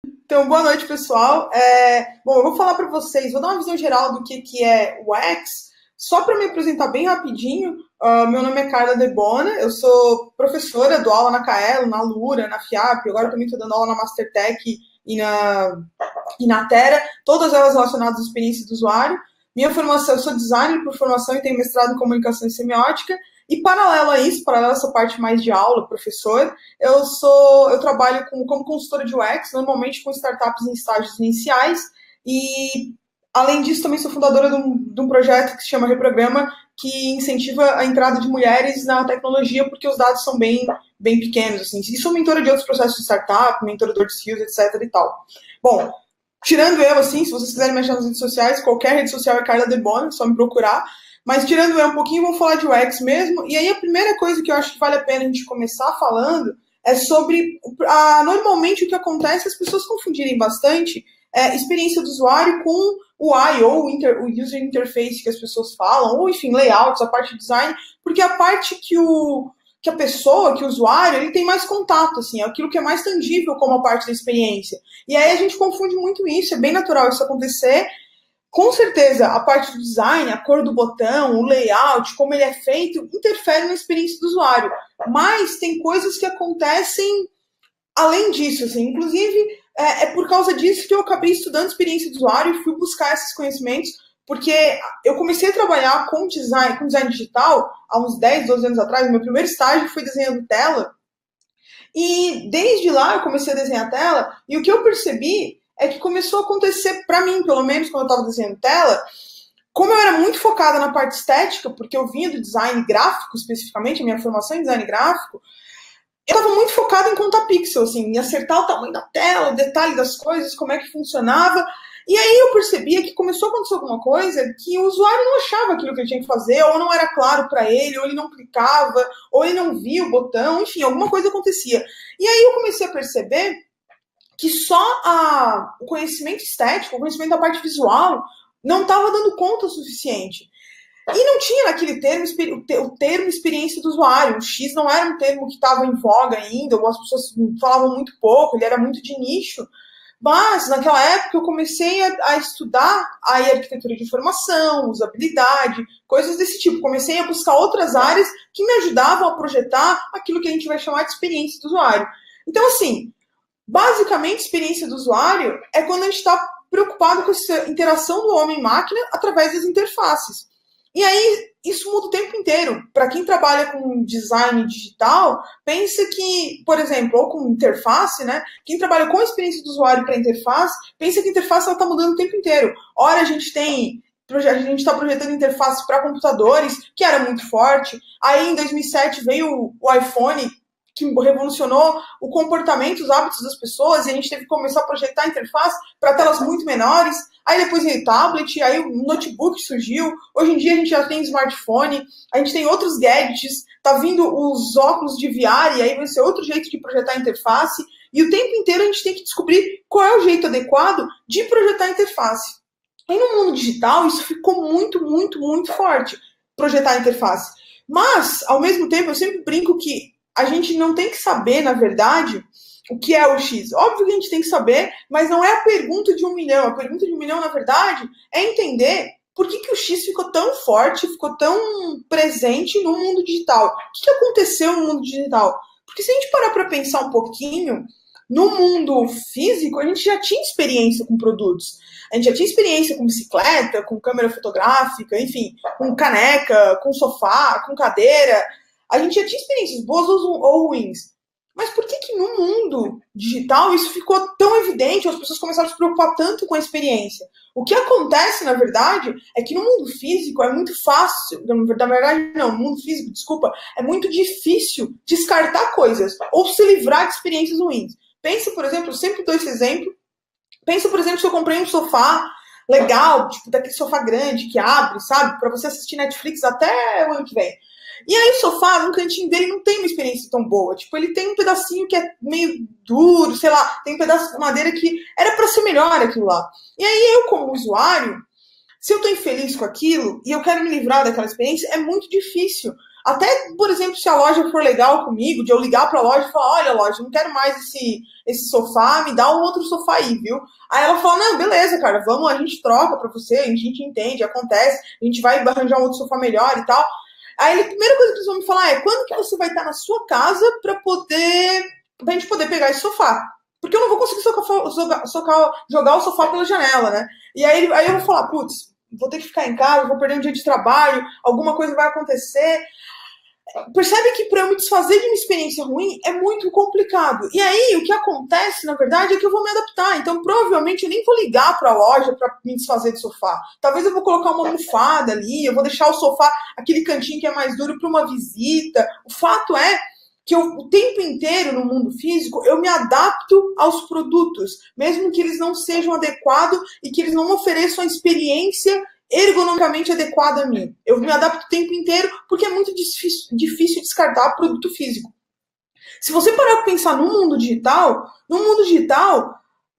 Então, boa noite, pessoal. Bom, eu vou falar para vocês, vou dar uma visão geral do que é o X, só para me apresentar bem rapidinho. Meu nome é Carla Debona, eu sou professora, dou aula na Kaelo, na Lura, na FIAP, agora também estou dando aula na Mastertech e na Terra, todas elas relacionadas à experiência do usuário. Minha formação, eu sou designer por formação e tenho mestrado em comunicação e semiótica. E paralelo a isso, paralelo a essa parte mais de aula, professor, eu trabalho como consultora de UX, normalmente com startups em estágios iniciais, e além disso também sou fundadora de um projeto que se chama Reprograma, que incentiva a entrada de mulheres na tecnologia, porque os dados são bem pequenos, assim. E sou mentora de outros processos de startup, mentora de skills, etc e tal. Bom, tirando eu, assim, se vocês quiserem me achar nas redes sociais, qualquer rede social é Carla Debona, é só me procurar. Mas tirando eu um pouquinho, vamos falar de UX mesmo. E aí a primeira coisa que eu acho que vale a pena a gente começar falando é sobre, normalmente o que acontece é as pessoas confundirem bastante experiência do usuário com o UI, ou o User Interface que as pessoas falam, ou enfim, layouts, a parte de design, porque a parte que a pessoa, que o usuário, ele tem mais contato, assim, é aquilo que é mais tangível como a parte da experiência. E aí a gente confunde muito isso, é bem natural isso acontecer. Com certeza, a parte do design, a cor do botão, o layout, como ele é feito, interfere na experiência do usuário. Mas tem coisas que acontecem além disso, assim. Inclusive, é por causa disso que eu acabei estudando experiência do usuário e fui buscar esses conhecimentos, porque eu comecei a trabalhar com design digital há uns 10, 12 anos atrás. Meu primeiro estágio foi desenhando tela. E desde lá eu comecei a desenhar tela, e o que eu percebi é que começou a acontecer, para mim, pelo menos, quando eu estava desenhando tela, como eu era muito focada na parte estética, porque eu vinha do design gráfico, especificamente, a minha formação em design gráfico, eu estava muito focada em contar pixel, assim, em acertar o tamanho da tela, o detalhe das coisas, como é que funcionava. E aí eu percebia que começou a acontecer alguma coisa que o usuário não achava aquilo que ele tinha que fazer, ou não era claro para ele, ou ele não clicava, ou ele não via o botão, enfim, alguma coisa acontecia. E aí eu comecei a perceber que só o conhecimento estético, o conhecimento da parte visual, não estava dando conta o suficiente. E não tinha naquele termo o termo experiência do usuário. O X não era um termo que estava em voga ainda, ou as pessoas falavam muito pouco, ele era muito de nicho. Mas, naquela época, eu comecei a estudar a arquitetura de informação, usabilidade, coisas desse tipo. Comecei a buscar outras áreas que me ajudavam a projetar aquilo que a gente vai chamar de experiência do usuário. Então, assim, basicamente, experiência do usuário é quando a gente está preocupado com essa interação do homem-máquina através das interfaces. E aí, isso muda o tempo inteiro. Para quem trabalha com design digital, pensa que, por exemplo, ou com interface, né? Quem trabalha com a experiência do usuário para interface, pensa que a interface está mudando o tempo inteiro. Ora, a gente está projetando interface para computadores, que era muito forte. Aí, em 2007, veio o iPhone, que revolucionou o comportamento, os hábitos das pessoas, e a gente teve que começar a projetar a interface para telas muito menores. Aí depois veio o tablet, aí o notebook surgiu. Hoje em dia a gente já tem smartphone, a gente tem outros gadgets, tá vindo os óculos de VR, e aí vai ser outro jeito de projetar a interface. E o tempo inteiro a gente tem que descobrir qual é o jeito adequado de projetar a interface. E no mundo digital isso ficou muito, muito, muito forte, projetar a interface. Mas, ao mesmo tempo, eu sempre brinco que a gente não tem que saber, na verdade, o que é o X. Óbvio que a gente tem que saber, mas não é a pergunta de 1 milhão. A pergunta de 1 milhão, na verdade, é entender por que o X ficou tão forte, ficou tão presente no mundo digital. O que aconteceu no mundo digital? Porque se a gente parar para pensar um pouquinho, no mundo físico, a gente já tinha experiência com produtos. A gente já tinha experiência com bicicleta, com câmera fotográfica, enfim, com caneca, com sofá, com cadeira. A gente já tinha experiências boas ou ruins. Mas por que no mundo digital isso ficou tão evidente, as pessoas começaram a se preocupar tanto com a experiência? O que acontece, na verdade, é que no mundo físico é muito fácil, na verdade não, no mundo físico, desculpa, é muito difícil descartar coisas ou se livrar de experiências ruins. Pensa, por exemplo, eu sempre dou esse exemplo, pensa, por exemplo, se eu comprei um sofá legal, tipo daquele sofá grande que abre, sabe, para você assistir Netflix até o ano que vem. E aí o sofá, no cantinho dele, não tem uma experiência tão boa. Tipo, ele tem um pedacinho que é meio duro, sei lá, tem um pedaço de madeira que era para ser melhor aquilo lá. E aí eu, como usuário, se eu tô infeliz com aquilo e eu quero me livrar daquela experiência, é muito difícil. Até, por exemplo, se a loja for legal comigo, de eu ligar para a loja e falar, olha, loja, não quero mais esse sofá, me dá um outro sofá aí, viu? Aí ela fala, não, beleza, cara, vamos, a gente troca para você, a gente entende, acontece, a gente vai arranjar um outro sofá melhor e tal. Aí a primeira coisa que eles vão me falar é, quando que você vai estar na sua casa pra gente poder pegar esse sofá? Porque eu não vou conseguir jogar o sofá pela janela, né? E aí eu vou falar, putz, vou ter que ficar em casa, vou perder um dia de trabalho, alguma coisa vai acontecer. Percebe que para eu me desfazer de uma experiência ruim é muito complicado. E aí, o que acontece, na verdade, é que eu vou me adaptar. Então, provavelmente, eu nem vou ligar para a loja para me desfazer do sofá. Talvez eu vou colocar uma almofada ali, eu vou deixar o sofá, aquele cantinho que é mais duro, para uma visita. O fato é que o tempo inteiro no mundo físico eu me adapto aos produtos, mesmo que eles não sejam adequados e que eles não ofereçam a experiência ergonomicamente adequada a mim. Eu me adapto o tempo inteiro porque é muito difícil descartar produto físico. Se você parar para pensar no mundo digital,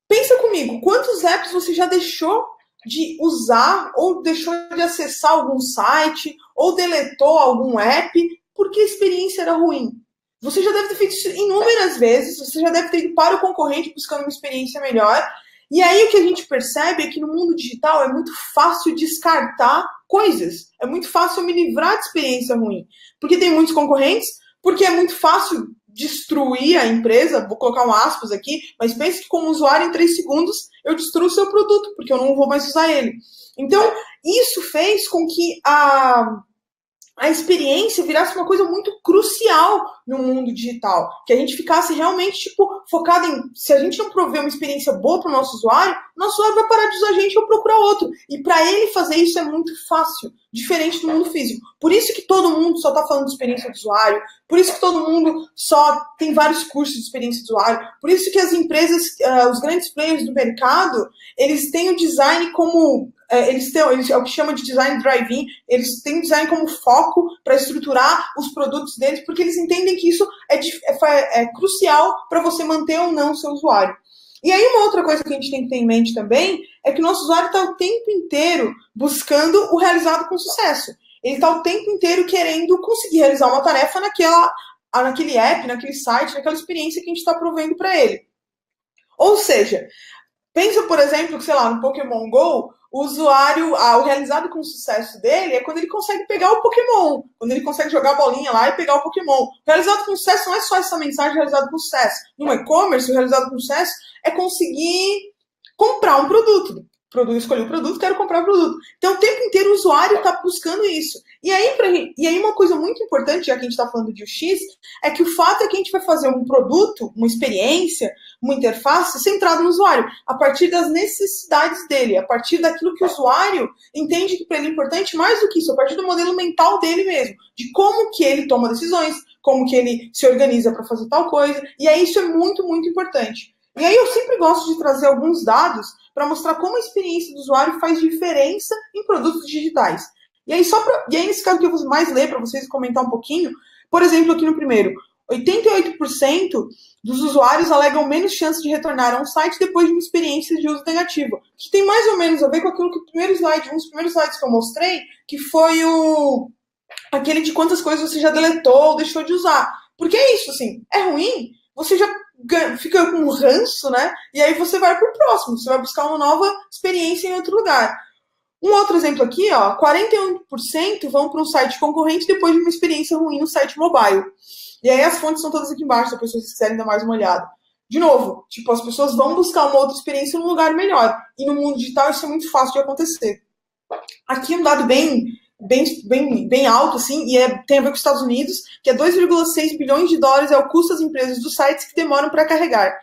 pensa comigo, quantos apps você já deixou de usar ou deixou de acessar algum site ou deletou algum app porque a experiência era ruim? Você já deve ter feito isso inúmeras vezes, você já deve ter ido para o concorrente buscando uma experiência melhor. E aí o que a gente percebe é que no mundo digital é muito fácil descartar coisas. É muito fácil me livrar de experiência ruim. Porque tem muitos concorrentes, porque é muito fácil destruir a empresa, vou colocar um aspas aqui, mas pense que como usuário em 3 segundos eu destruo o seu produto, porque eu não vou mais usar ele. Então, isso fez com que a experiência virasse uma coisa muito crucial no mundo digital. Que a gente ficasse realmente, focado em... Se a gente não prover uma experiência boa para o nosso usuário vai parar de usar a gente ou procurar outro. E para ele fazer isso é muito fácil, diferente do mundo físico. Por isso que todo mundo só está falando de experiência de usuário, por isso que todo mundo só tem vários cursos de experiência de usuário, por isso que as empresas, os grandes players do mercado, eles têm o design como... Eles é o que chama de design drive-in, eles têm design como foco para estruturar os produtos deles, porque eles entendem que isso é crucial para você manter ou não o seu usuário. E aí uma outra coisa que a gente tem que ter em mente também é que o nosso usuário está o tempo inteiro buscando o realizado com sucesso. Ele está o tempo inteiro querendo conseguir realizar uma tarefa naquele app, naquele site, naquela experiência que a gente está provendo para ele. Ou seja, pensa, por exemplo, que, sei lá, no Pokémon GO, o usuário, o realizado com sucesso dele é quando ele consegue pegar o Pokémon, quando ele consegue jogar a bolinha lá e pegar o Pokémon. O realizado com sucesso não é só essa mensagem realizado com sucesso. No e-commerce, o realizado com sucesso é conseguir comprar um produto. Escolhi o produto, quero comprar o produto. Então, o tempo inteiro o usuário está buscando isso. E aí uma coisa muito importante, já que a gente está falando de UX, é que o fato é que a gente vai fazer um produto, uma experiência, uma interface centrada no usuário, a partir das necessidades dele, a partir daquilo que o usuário entende que para ele é importante, mais do que isso, a partir do modelo mental dele mesmo, de como que ele toma decisões, como que ele se organiza para fazer tal coisa, e aí isso é muito, muito importante. E aí eu sempre gosto de trazer alguns dados para mostrar como a experiência do usuário faz diferença em produtos digitais. E aí, nesse caso que eu vou mais ler para vocês comentar um pouquinho, por exemplo, aqui no primeiro, 88% dos usuários alegam menos chance de retornar a um site depois de uma experiência de uso negativa. Que tem mais ou menos a ver com aquilo que um dos primeiros slides que eu mostrei, que foi aquele de quantas coisas você já deletou ou deixou de usar. Porque é isso, assim, é ruim, você já fica com um ranço, né? E aí você vai pro próximo, você vai buscar uma nova experiência em outro lugar. Um outro exemplo aqui, 41% vão para um site concorrente depois de uma experiência ruim no site mobile. E aí as fontes são todas aqui embaixo, se vocês quiserem dar mais uma olhada. De novo, as pessoas vão buscar uma outra experiência num lugar melhor. E no mundo digital isso é muito fácil de acontecer. Aqui um dado bem alto, assim, e tem a ver com os Estados Unidos, que é 2,6 bilhões de dólares é o custo das empresas dos sites que demoram para carregar.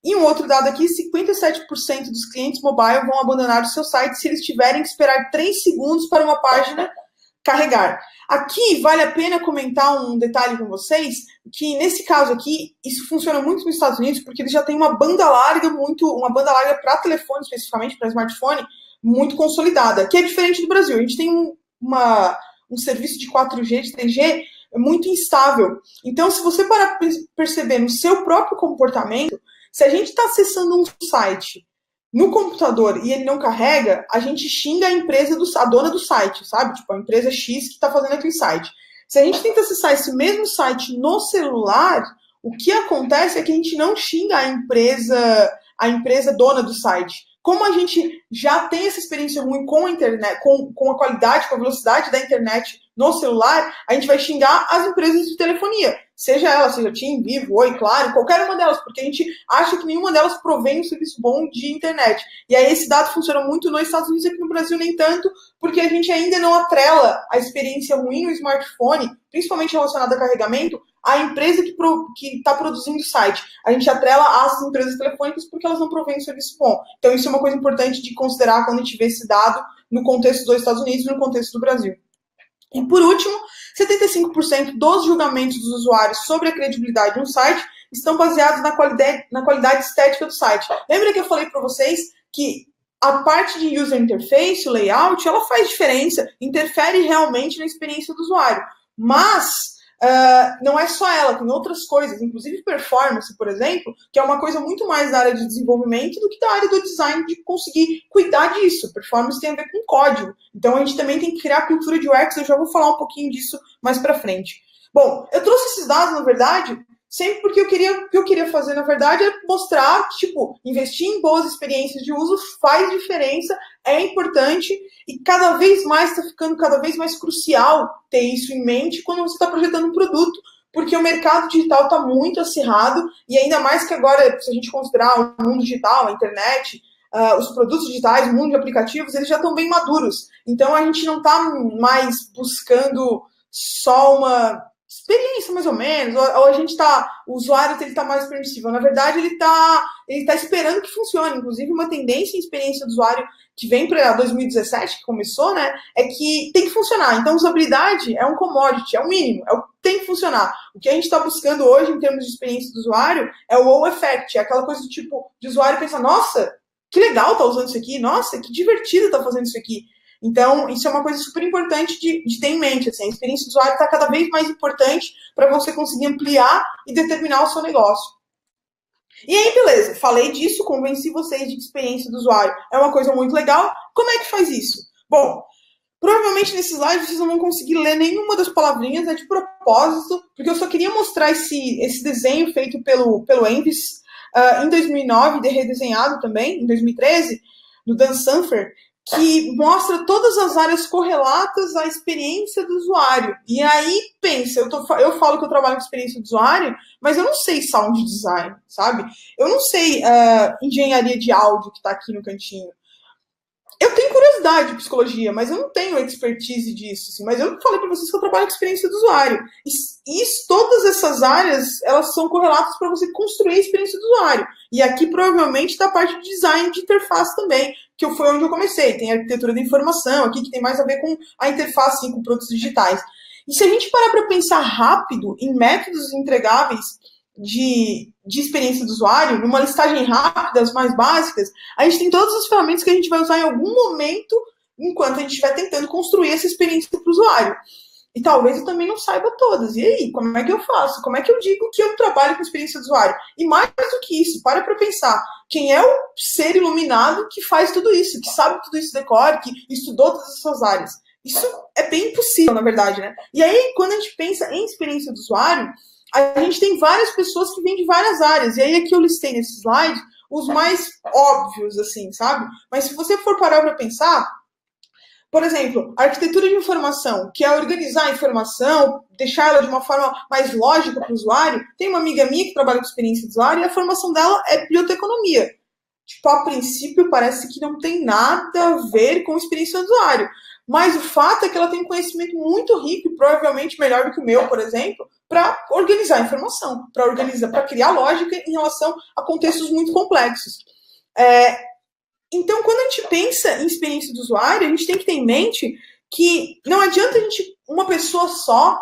E um outro dado aqui, 57% dos clientes mobile vão abandonar o seu site se eles tiverem que esperar 3 segundos para uma página carregar. Aqui vale a pena comentar um detalhe com vocês, que nesse caso aqui, isso funciona muito nos Estados Unidos, porque eles já têm uma banda larga para telefone, especificamente para smartphone, muito consolidada, que é diferente do Brasil. A gente tem um serviço de 4G, de 3G, muito instável. Então, se você parar para perceber no seu próprio comportamento, se a gente está acessando um site no computador e ele não carrega, a gente xinga a dona do site, sabe? A empresa X que está fazendo aquele site. Se a gente tenta acessar esse mesmo site no celular, o que acontece é que a gente não xinga a empresa dona do site. Como a gente já tem essa experiência ruim com a internet, com a qualidade, com a velocidade da internet no celular, a gente vai xingar as empresas de telefonia. Seja TIM, Vivo, Oi, Claro, qualquer uma delas, porque a gente acha que nenhuma delas provém um serviço bom de internet. E aí esse dado funciona muito nos Estados Unidos e aqui no Brasil nem tanto, porque a gente ainda não atrela a experiência ruim no smartphone, principalmente relacionada a carregamento, a empresa que está produzindo o site. A gente atrela as empresas telefônicas porque elas não provêm um serviço bom. Então isso é uma coisa importante de considerar quando a gente vê esse dado no contexto dos Estados Unidos e no contexto do Brasil. E por último, 75% dos julgamentos dos usuários sobre a credibilidade de um site estão baseados na qualidade estética do site. Lembra que eu falei para vocês que a parte de user interface, o layout, ela faz diferença, interfere realmente na experiência do usuário. Mas não é só ela, tem outras coisas, inclusive performance, por exemplo, que é uma coisa muito mais da área de desenvolvimento do que da área do design, de conseguir cuidar disso. Performance tem a ver com código, então a gente também tem que criar a cultura de UX, eu já vou falar um pouquinho disso mais pra frente. Bom, eu trouxe esses dados, na verdade, sempre porque o que eu queria fazer, na verdade, é mostrar que, investir em boas experiências de uso faz diferença, é importante, e cada vez mais está ficando cada vez mais crucial ter isso em mente quando você está projetando um produto, porque o mercado digital está muito acirrado, e ainda mais que agora, se a gente considerar o mundo digital, a internet, os produtos digitais, o mundo de aplicativos, eles já estão bem maduros. Então, a gente não está mais buscando só uma experiência, mais ou menos, ou a gente o usuário ele tá mais permissível. Na verdade, ele tá esperando que funcione. Inclusive, uma tendência em experiência do usuário que vem para 2017, que começou, né, é que tem que funcionar. Então, usabilidade é um commodity, é o mínimo, é o que tem que funcionar. O que a gente está buscando hoje, em termos de experiência do usuário, é o wow effect, é aquela coisa do tipo, de usuário pensar, nossa, que legal tá usando isso aqui, nossa, que divertido tá fazendo isso aqui. Então, isso é uma coisa super importante de ter em mente. Assim, a experiência do usuário está cada vez mais importante para você conseguir ampliar e determinar o seu negócio. E aí, beleza, falei disso, convenci vocês de que a experiência do usuário é uma coisa muito legal. Como é que faz isso? Bom, provavelmente nesse slide vocês não vão conseguir ler nenhuma das palavrinhas, né, de propósito, porque eu só queria mostrar esse desenho feito pelo Envis em 2009, redesenhado também, em 2013, do Dan Sanfer, que mostra todas as áreas correlatas à experiência do usuário. E aí, pensa, eu falo que eu trabalho com experiência do usuário, mas eu não sei sound design, sabe? Eu não sei engenharia de áudio que está aqui no cantinho. Eu tenho curiosidade de psicologia, mas eu não tenho expertise disso. Assim, mas eu falei para vocês que eu trabalho com experiência do usuário. E todas essas áreas, elas são correlatas para você construir a experiência do usuário. E aqui, provavelmente, da parte de design de interface também, que foi onde eu comecei. Tem a arquitetura da informação aqui, que tem mais a ver com a interface, sim, com produtos digitais. E se a gente parar para pensar rápido em métodos entregáveis de experiência do usuário, numa listagem rápida, as mais básicas, a gente tem todas as ferramentas que a gente vai usar em algum momento enquanto a gente estiver tentando construir essa experiência para o usuário. E talvez eu também não saiba todas. E aí, como é que eu faço? Como é que eu digo que eu trabalho com experiência do usuário? E mais do que isso, para pensar. Quem é o ser iluminado que faz tudo isso, que sabe tudo isso de cor, que estudou todas essas áreas? Isso é bem impossível, na verdade, né? E aí, quando a gente pensa em experiência do usuário, a gente tem várias pessoas que vêm de várias áreas. E aí, aqui eu listei nesse slide os mais óbvios, assim, sabe? Mas se você for parar para pensar, por exemplo, a arquitetura de informação, que é organizar a informação, deixar ela de uma forma mais lógica para o usuário. Tem uma amiga minha que trabalha com experiência de usuário e a formação dela é biblioteconomia. Tipo, a princípio parece que não tem nada a ver com experiência do usuário. Mas o fato é que ela tem um conhecimento muito rico e provavelmente melhor do que o meu, por exemplo, para organizar a informação, para criar lógica em relação a contextos muito complexos. Então, quando a gente pensa em experiência do usuário, a gente tem que ter em mente que não adianta uma pessoa só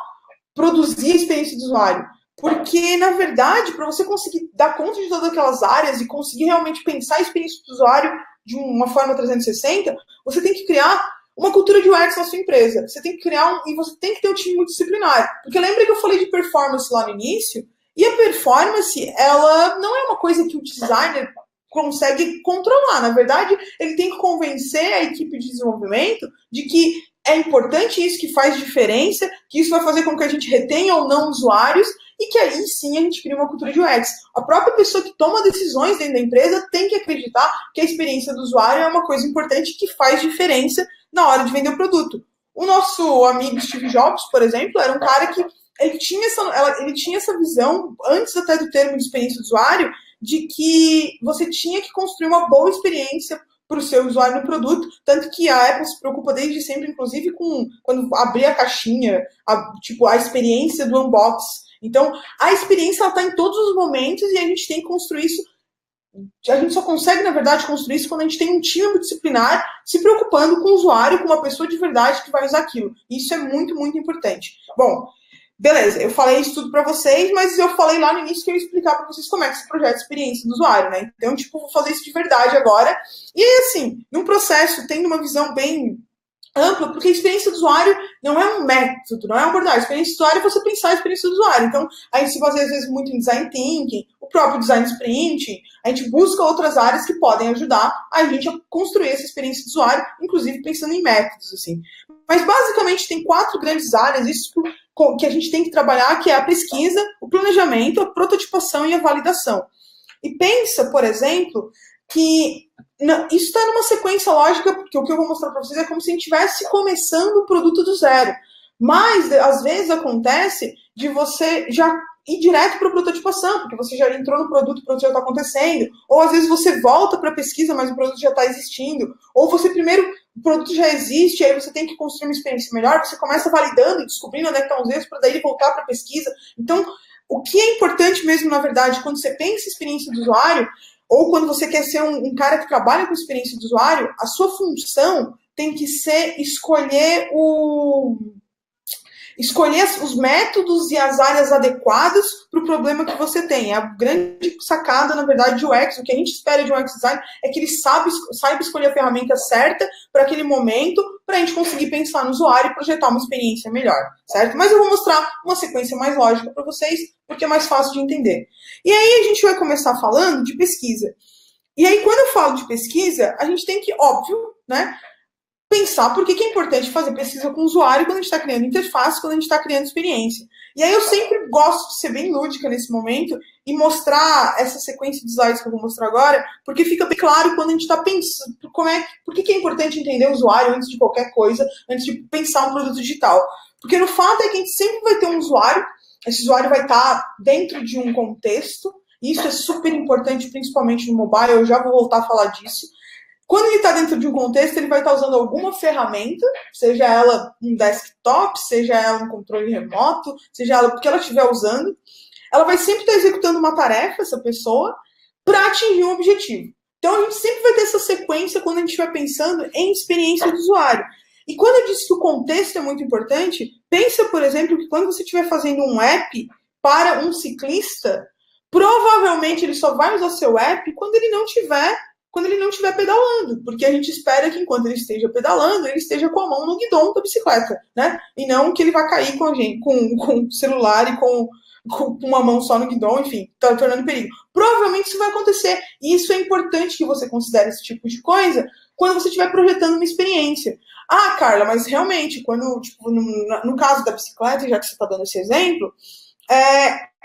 produzir a experiência do usuário. Porque, na verdade, para você conseguir dar conta de todas aquelas áreas e conseguir realmente pensar a experiência do usuário de uma forma 360, você tem que criar uma cultura de UX na sua empresa. Você tem que e você tem que ter um time multidisciplinar. Porque lembra que eu falei de performance lá no início? E a performance, ela não é uma coisa que o designer consegue controlar. Na verdade, ele tem que convencer a equipe de desenvolvimento de que é importante isso, que faz diferença, que isso vai fazer com que a gente retenha ou não usuários, e que aí sim a gente cria uma cultura de UX. A própria pessoa que toma decisões dentro da empresa tem que acreditar que a experiência do usuário é uma coisa importante que faz diferença na hora de vender o produto. O nosso amigo Steve Jobs, por exemplo, era um cara que ele tinha essa visão, antes até do termo de experiência do usuário, de que você tinha que construir uma boa experiência para o seu usuário no produto, tanto que a Apple se preocupa desde sempre, inclusive, com quando abrir a caixinha, a experiência do unboxing. Então, a experiência está em todos os momentos e a gente tem que construir isso. A gente só consegue, na verdade, construir isso quando a gente tem um time multidisciplinar se preocupando com o usuário, com uma pessoa de verdade que vai usar aquilo. Isso é muito, muito importante. Bom, beleza, eu falei isso tudo para vocês, mas eu falei lá no início que eu ia explicar para vocês como é que se projeta a experiência do usuário, né? Então, vou fazer isso de verdade agora. E aí, assim, num processo, tendo uma visão bem ampla, porque a experiência do usuário não é um método, não é uma abordagem. A experiência do usuário é você pensar a experiência do usuário. Então, a gente se baseia, às vezes, muito em design thinking, o próprio design sprint, a gente busca outras áreas que podem ajudar a gente a construir essa experiência do usuário, inclusive pensando em métodos, assim. Mas, basicamente, tem 4 grandes áreas, isso que a gente tem que trabalhar, que é a pesquisa, o planejamento, a prototipação e a validação. E pensa, por exemplo, que isso está numa sequência lógica, porque o que eu vou mostrar para vocês é como se a gente estivesse começando o produto do zero. Mas, às vezes, acontece de você já ir direto para a prototipação, porque você já entrou no produto, o produto já está acontecendo. Ou, às vezes, você volta para a pesquisa, mas o produto já está existindo. Ou você primeiro, o produto já existe, aí você tem que construir uma experiência melhor, você começa validando e descobrindo onde é que estão os erros, para daí voltar para a pesquisa. Então, o que é importante mesmo, na verdade, quando você pensa em experiência do usuário, ou quando você quer ser um cara que trabalha com experiência do usuário, a sua função tem que ser escolher os métodos e as áreas adequadas para o problema que você tem. A grande sacada, na verdade, de UX, o que a gente espera de um UX design é que ele saiba escolher a ferramenta certa para aquele momento, para a gente conseguir pensar no usuário e projetar uma experiência melhor, certo? Mas eu vou mostrar uma sequência mais lógica para vocês, porque é mais fácil de entender. E aí a gente vai começar falando de pesquisa. E aí, quando eu falo de pesquisa, a gente tem que, óbvio, né, pensar por que é importante fazer pesquisa com o usuário quando a gente está criando interface, quando a gente está criando experiência. E aí eu sempre gosto de ser bem lúdica nesse momento e mostrar essa sequência de slides que eu vou mostrar agora, porque fica bem claro quando a gente está pensando por que é importante entender o usuário antes de qualquer coisa, antes de pensar um produto digital. Porque no fato é que a gente sempre vai ter um usuário, esse usuário vai estar dentro de um contexto, e isso é super importante, principalmente no mobile, eu já vou voltar a falar disso. Quando ele está dentro de um contexto, ele vai estar usando alguma ferramenta, seja ela um desktop, seja ela um controle remoto, seja ela o que ela estiver usando. Ela vai sempre estar executando uma tarefa, essa pessoa, para atingir um objetivo. Então, a gente sempre vai ter essa sequência quando a gente estiver pensando em experiência do usuário. E quando eu disse que o contexto é muito importante, pensa, por exemplo, que quando você estiver fazendo um app para um ciclista, provavelmente ele só vai usar seu app quando ele não estiver pedalando, porque a gente espera que enquanto ele esteja pedalando, ele esteja com a mão no guidão da bicicleta, né? E não que ele vai cair com o celular e com uma mão só no guidão, enfim, tá tornando perigo. Provavelmente isso vai acontecer, e isso é importante que você considere esse tipo de coisa quando você estiver projetando uma experiência. Ah, Carla, mas realmente, quando, no caso da bicicleta, já que você está dando esse exemplo,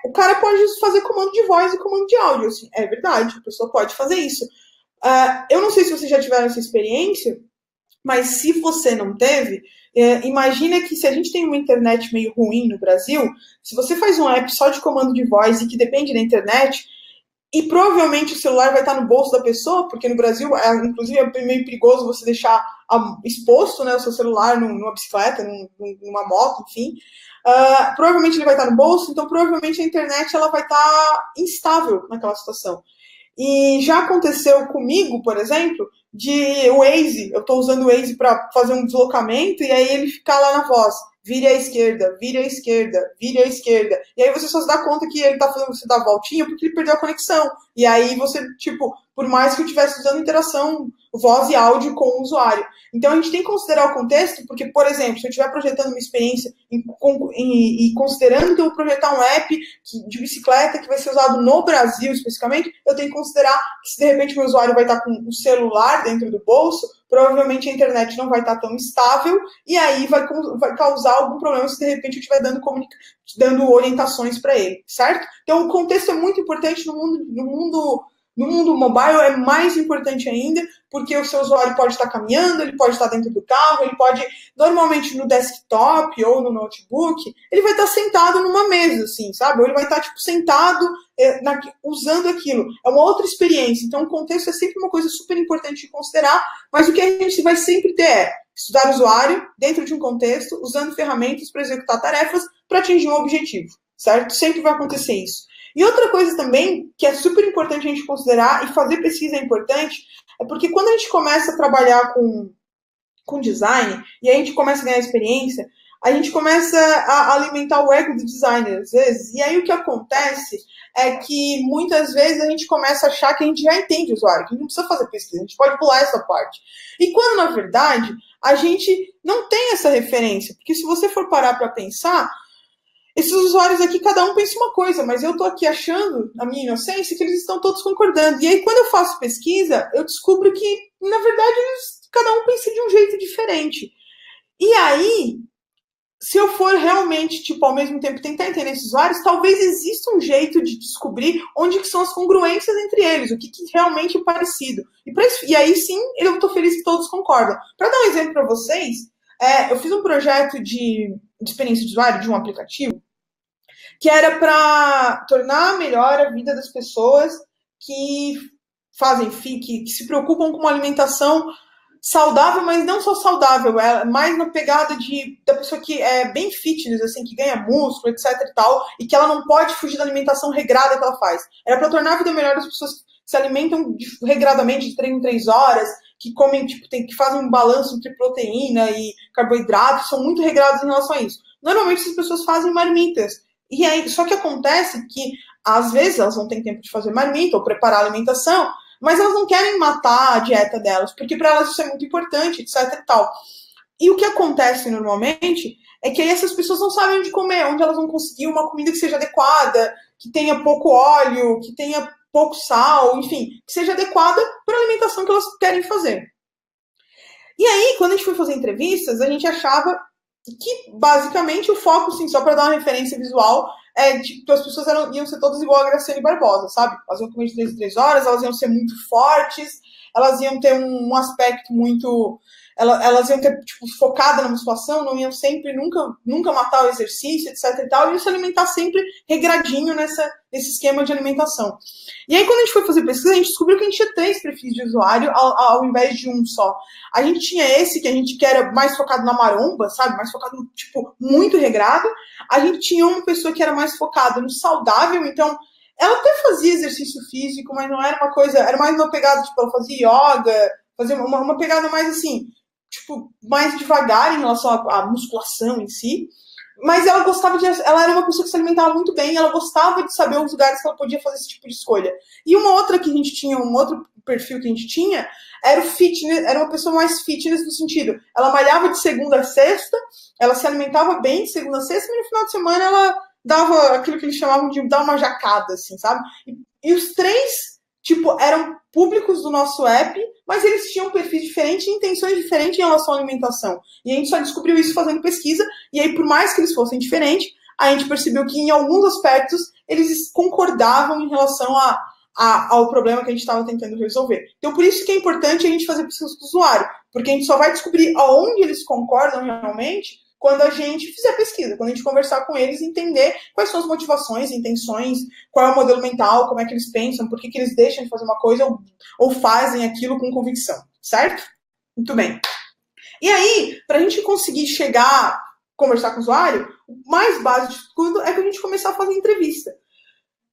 o cara pode fazer comando de voz e comando de áudio, assim, é verdade, a pessoa pode fazer isso. Eu não sei se vocês já tiveram essa experiência, mas se você não teve, imagina que se a gente tem uma internet meio ruim no Brasil, se você faz um app só de comando de voz e que depende da internet, e provavelmente o celular vai estar no bolso da pessoa, porque no Brasil, inclusive, é meio perigoso você deixar exposto, né, o seu celular numa bicicleta, numa moto, enfim. Provavelmente ele vai estar no bolso, então provavelmente a internet ela vai estar instável naquela situação. E já aconteceu comigo, por exemplo, de o Waze, eu estou usando o Waze para fazer um deslocamento e aí ele fica lá na voz, vire à esquerda, vire à esquerda, vire à esquerda. E aí você só se dá conta que ele está fazendo você dar voltinha porque ele perdeu a conexão. E aí você, por mais que eu estivesse usando interação voz e áudio com o usuário. Então, a gente tem que considerar o contexto, porque, por exemplo, se eu estiver projetando uma experiência e considerando que eu vou projetar um app de bicicleta que vai ser usado no Brasil, especificamente, eu tenho que considerar que, se de repente meu usuário vai estar com um celular dentro do bolso, provavelmente a internet não vai estar tão estável, e aí vai causar algum problema se, de repente, eu estiver dando orientações para ele, certo? Então, o contexto é muito importante no mundo mobile, é mais importante ainda, porque o seu usuário pode estar caminhando, ele pode estar dentro do carro, ele pode, normalmente no desktop ou no notebook, ele vai estar sentado numa mesa, assim, sabe? Ou ele vai estar, tipo, sentado usando aquilo. É uma outra experiência. Então, o contexto é sempre uma coisa super importante de considerar, mas o que a gente vai sempre ter é estudar o usuário dentro de um contexto, usando ferramentas para executar tarefas para atingir um objetivo, certo? Sempre vai acontecer isso. E outra coisa também, que é super importante a gente considerar, e fazer pesquisa é importante, é porque quando a gente começa a trabalhar com design, e a gente começa a ganhar experiência, a gente começa a alimentar o ego do designer, às vezes, e aí o que acontece é que muitas vezes a gente começa a achar que a gente já entende o usuário, que a gente não precisa fazer pesquisa, a gente pode pular essa parte. E quando, na verdade, a gente não tem essa referência, porque se você for parar para pensar, esses usuários aqui, cada um pensa uma coisa, mas eu estou aqui achando, na minha inocência, que eles estão todos concordando. E aí, quando eu faço pesquisa, eu descubro que, na verdade, cada um pensa de um jeito diferente. E aí, se eu for realmente, tipo, ao mesmo tempo tentar entender esses usuários, talvez exista um jeito de descobrir onde que são as congruências entre eles, o que realmente é parecido. E aí, sim, eu estou feliz que todos concordam. Para dar um exemplo para vocês, eu fiz um projeto de experiência de usuário de um aplicativo que era para tornar melhor a vida das pessoas que fazem que se preocupam com uma alimentação saudável, mas não só saudável, é mais na pegada da pessoa que é bem fitness, assim, que ganha músculo, etc e tal, e que ela não pode fugir da alimentação regrada que ela faz. Era para tornar a vida melhor das pessoas que se alimentam regradamente de 3 em 3 horas, que comem, tipo, que fazem um balanço entre proteína e carboidrato, são muito regradas em relação a isso. Normalmente essas pessoas fazem marmitas. E aí, só que acontece que, às vezes, elas não têm tempo de fazer marmita ou preparar a alimentação, mas elas não querem matar a dieta delas, porque para elas isso é muito importante, etc e tal. E o que acontece normalmente é que aí essas pessoas não sabem onde comer, onde elas vão conseguir uma comida que seja adequada, que tenha pouco óleo, que tenha pouco sal, enfim, que seja adequada para a alimentação que elas querem fazer. E aí, quando a gente foi fazer entrevistas, a gente achava que, basicamente, o foco, assim, só para dar uma referência visual, tipo, as pessoas iam ser todas igual a Graciane Barbosa, sabe? Elas iam comer de 3 em 3 horas, elas iam ser muito fortes, elas iam ter um aspecto muito... Elas iam ter, tipo, focada na musculação, não iam sempre, nunca matar o exercício, etc e tal, e iam se alimentar sempre regradinho nesse esquema de alimentação. E aí, quando a gente foi fazer pesquisa, a gente descobriu que a gente tinha 3 perfis de usuário ao invés de um só. A gente tinha esse, que era mais focado na maromba, sabe? Mais focado, tipo, muito regrado. A gente tinha uma pessoa que era mais focada no saudável, então ela até fazia exercício físico, mas não era uma coisa, era mais uma pegada, tipo, ela fazia yoga, fazia uma pegada mais assim, tipo, mais devagar em relação à musculação em si, mas ela era uma pessoa que se alimentava muito bem, ela gostava de saber os lugares que ela podia fazer esse tipo de escolha. E uma outra que a gente tinha, um outro perfil que a gente tinha, era o fitness, era uma pessoa mais fitness no sentido, ela malhava de segunda a sexta, ela se alimentava bem de segunda a sexta, mas no final de semana ela dava aquilo que eles chamavam de dar uma jacada, assim, sabe? E os 3, tipo, eram públicos do nosso app, mas eles tinham perfis diferentes e intenções diferentes em relação à alimentação. E a gente só descobriu isso fazendo pesquisa, e aí, por mais que eles fossem diferentes, a gente percebeu que, em alguns aspectos, eles concordavam em relação ao problema que a gente estava tentando resolver. Então, por isso que é importante a gente fazer pesquisa com o usuário, porque a gente só vai descobrir aonde eles concordam realmente quando a gente fizer pesquisa, quando a gente conversar com eles e entender quais são as motivações, intenções, qual é o modelo mental, como é que eles pensam, por que eles deixam de fazer uma coisa ou fazem aquilo com convicção, certo? Muito bem. E aí, para a gente conseguir conversar com o usuário, o mais básico de tudo é que a gente começar a fazer entrevista.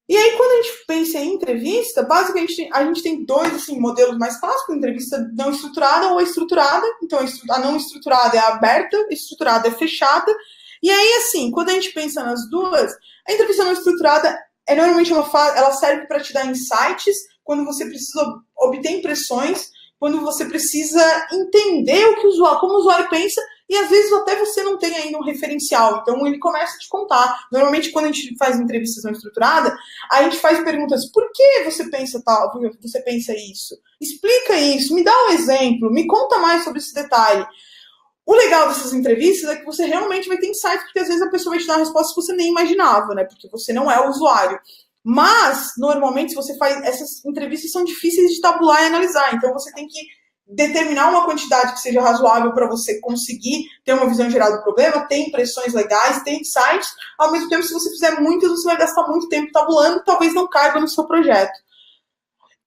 E aí, quando a gente pensa em entrevista, basicamente a gente tem 2 assim, modelos mais clássicos, entrevista não estruturada ou estruturada. Então, a não estruturada é aberta, a estruturada é fechada. E aí, assim, quando a gente pensa nas duas, a entrevista não estruturada normalmente ela serve para te dar insights, quando você precisa obter impressões, quando você precisa entender o que como o usuário pensa, e às vezes até você não tem ainda um referencial. Então ele começa a te contar. Normalmente, quando a gente faz entrevistas não estruturadas, a gente faz perguntas: por que você pensa tal? Você pensa isso? Explica isso, me dá um exemplo, me conta mais sobre esse detalhe. O legal dessas entrevistas é que você realmente vai ter insight, porque às vezes a pessoa vai te dar uma resposta que você nem imaginava, né? Porque você não é o usuário. Mas, normalmente, se você faz... Essas entrevistas são difíceis de tabular e analisar, então você tem que determinar uma quantidade que seja razoável para você conseguir ter uma visão geral do problema, ter impressões legais, ter insights. Ao mesmo tempo, se você fizer muitas, você vai gastar muito tempo tabulando e talvez não caiba no seu projeto.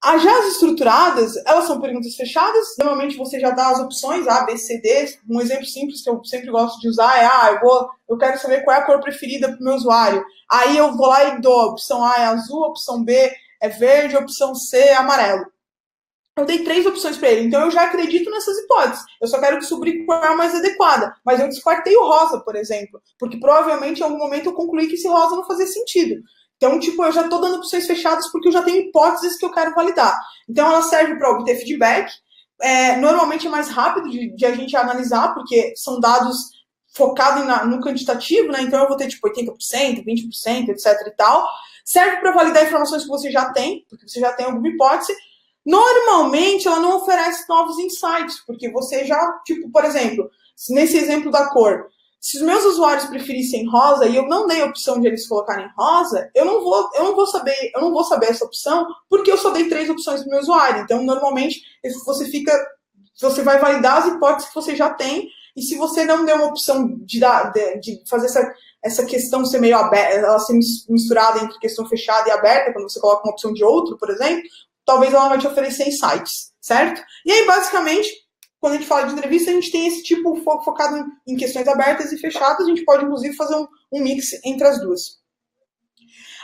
Já as estruturadas, elas são perguntas fechadas. Normalmente você já dá as opções A, B, C, D. Um exemplo simples que eu sempre gosto de usar é: eu quero saber qual é a cor preferida para o meu usuário. Aí eu vou lá e dou a opção A é azul, a opção B é verde, a opção C é amarelo. Eu dei 3 opções para ele, então eu já acredito nessas hipóteses. Eu só quero descobrir qual é a mais adequada. Mas eu descartei o rosa, por exemplo, porque provavelmente em algum momento eu concluí que esse rosa não fazia sentido. Então, eu já estou dando opções fechadas porque eu já tenho hipóteses que eu quero validar. Então, ela serve para obter feedback. Normalmente é mais rápido de a gente analisar, porque são dados focados no quantitativo, né? Então, eu vou ter, 80%, 20%, etc e tal. Serve para validar informações que você já tem, porque você já tem alguma hipótese. Normalmente, ela não oferece novos insights, porque você já, por exemplo, nesse exemplo da cor, se os meus usuários preferissem rosa e eu não dei a opção de eles colocarem rosa, eu não vou saber essa opção, porque eu só dei 3 opções para o meu usuário. Então, normalmente, você vai validar as hipóteses que você já tem, e se você não deu uma opção de fazer essa questão ser meio aberta, ela ser misturada entre questão fechada e aberta, quando você coloca uma opção de outro, por exemplo, talvez ela vai te oferecer insights, certo? E aí, basicamente, quando a gente fala de entrevista, a gente tem esse tipo focado em questões abertas e fechadas. A gente pode, inclusive, fazer um mix entre as duas.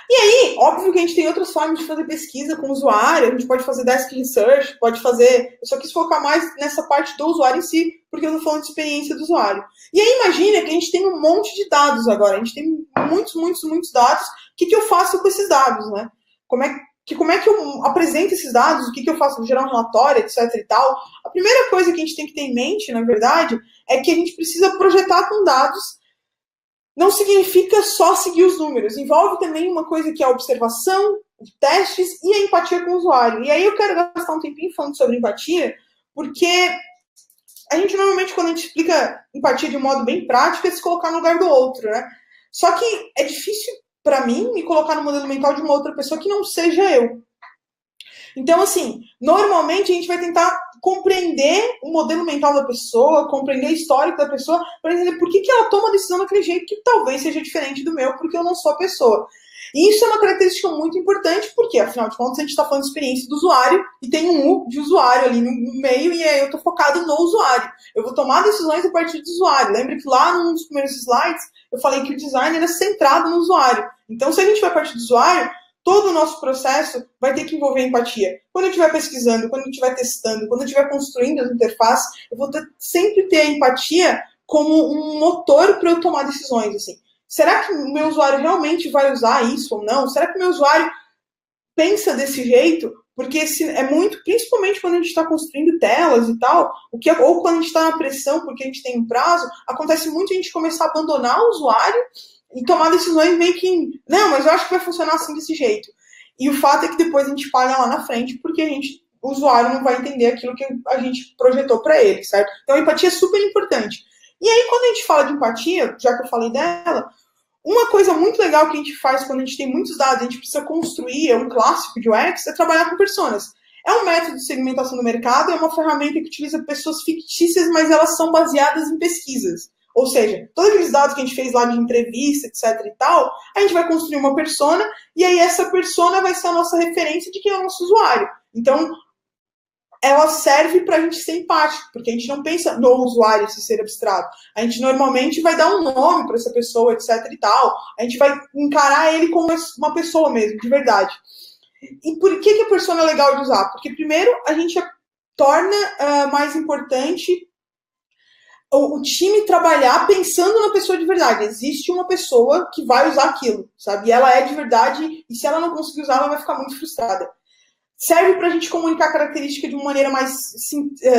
E aí, óbvio que a gente tem outras formas de fazer pesquisa com o usuário. A gente pode fazer desk research, pode fazer... Eu só quis focar mais nessa parte do usuário em si, porque eu estou falando de experiência do usuário. E aí, imagina que a gente tem um monte de dados agora. A gente tem muitos dados. O que eu faço com esses dados, né? Como é que eu apresento esses dados, o que eu faço, gerar um relatório, etc e tal. A primeira coisa que a gente tem que ter em mente, na verdade, é que a gente precisa projetar com dados. Não significa só seguir os números. Envolve também uma coisa que é a observação, testes e a empatia com o usuário. E aí eu quero gastar um tempinho falando sobre empatia, porque a gente normalmente, quando a gente explica empatia de um modo bem prático, é se colocar no lugar do outro, né? Só que é difícil para mim, me colocar no modelo mental de uma outra pessoa que não seja eu. Então, assim, normalmente a gente vai tentar compreender o modelo mental da pessoa, compreender o histórico da pessoa, para entender por que ela toma a decisão daquele jeito que talvez seja diferente do meu, porque eu não sou a pessoa. E isso é uma característica muito importante, porque, afinal de contas, a gente está falando de experiência do usuário e tem um U de usuário ali no meio, e aí eu estou focado no usuário. Eu vou tomar decisões a partir do usuário. Lembra que lá nos primeiros slides eu falei que o design era centrado no usuário. Então, se a gente vai partir do usuário, todo o nosso processo vai ter que envolver empatia. Quando eu estiver pesquisando, quando eu estiver testando, quando eu estiver construindo as interfaces, eu vou sempre ter a empatia como um motor para eu tomar decisões, assim. Será que o meu usuário realmente vai usar isso ou não? Será que o meu usuário pensa desse jeito? Porque é muito, principalmente quando a gente está construindo telas e tal, ou quando a gente está na pressão porque a gente tem um prazo, acontece muito a gente começar a abandonar o usuário e tomar decisões meio que, não, mas eu acho que vai funcionar assim desse jeito. E o fato é que depois a gente paga lá na frente porque o usuário não vai entender aquilo que a gente projetou para ele, certo? Então a empatia é super importante. E aí, quando a gente fala de empatia, já que eu falei dela, uma coisa muito legal que a gente faz quando a gente tem muitos dados, a gente precisa construir, é um clássico de UX, é trabalhar com personas. É um método de segmentação do mercado, é uma ferramenta que utiliza pessoas fictícias, mas elas são baseadas em pesquisas. Ou seja, todos aqueles dados que a gente fez lá de entrevista, etc e tal, a gente vai construir uma persona, e aí essa persona vai ser a nossa referência de quem é o nosso usuário. Então, ela serve para a gente ser empático, porque a gente não pensa no usuário, esse ser abstrato. A gente normalmente vai dar um nome para essa pessoa, etc e tal. A gente vai encarar ele como uma pessoa mesmo, de verdade. E por que a persona é legal de usar? Porque, primeiro, a gente torna mais importante o time trabalhar pensando na pessoa de verdade. Existe uma pessoa que vai usar aquilo, sabe? E ela é de verdade, e se ela não conseguir usar, ela vai ficar muito frustrada. serve para a gente comunicar a característica de uma maneira mais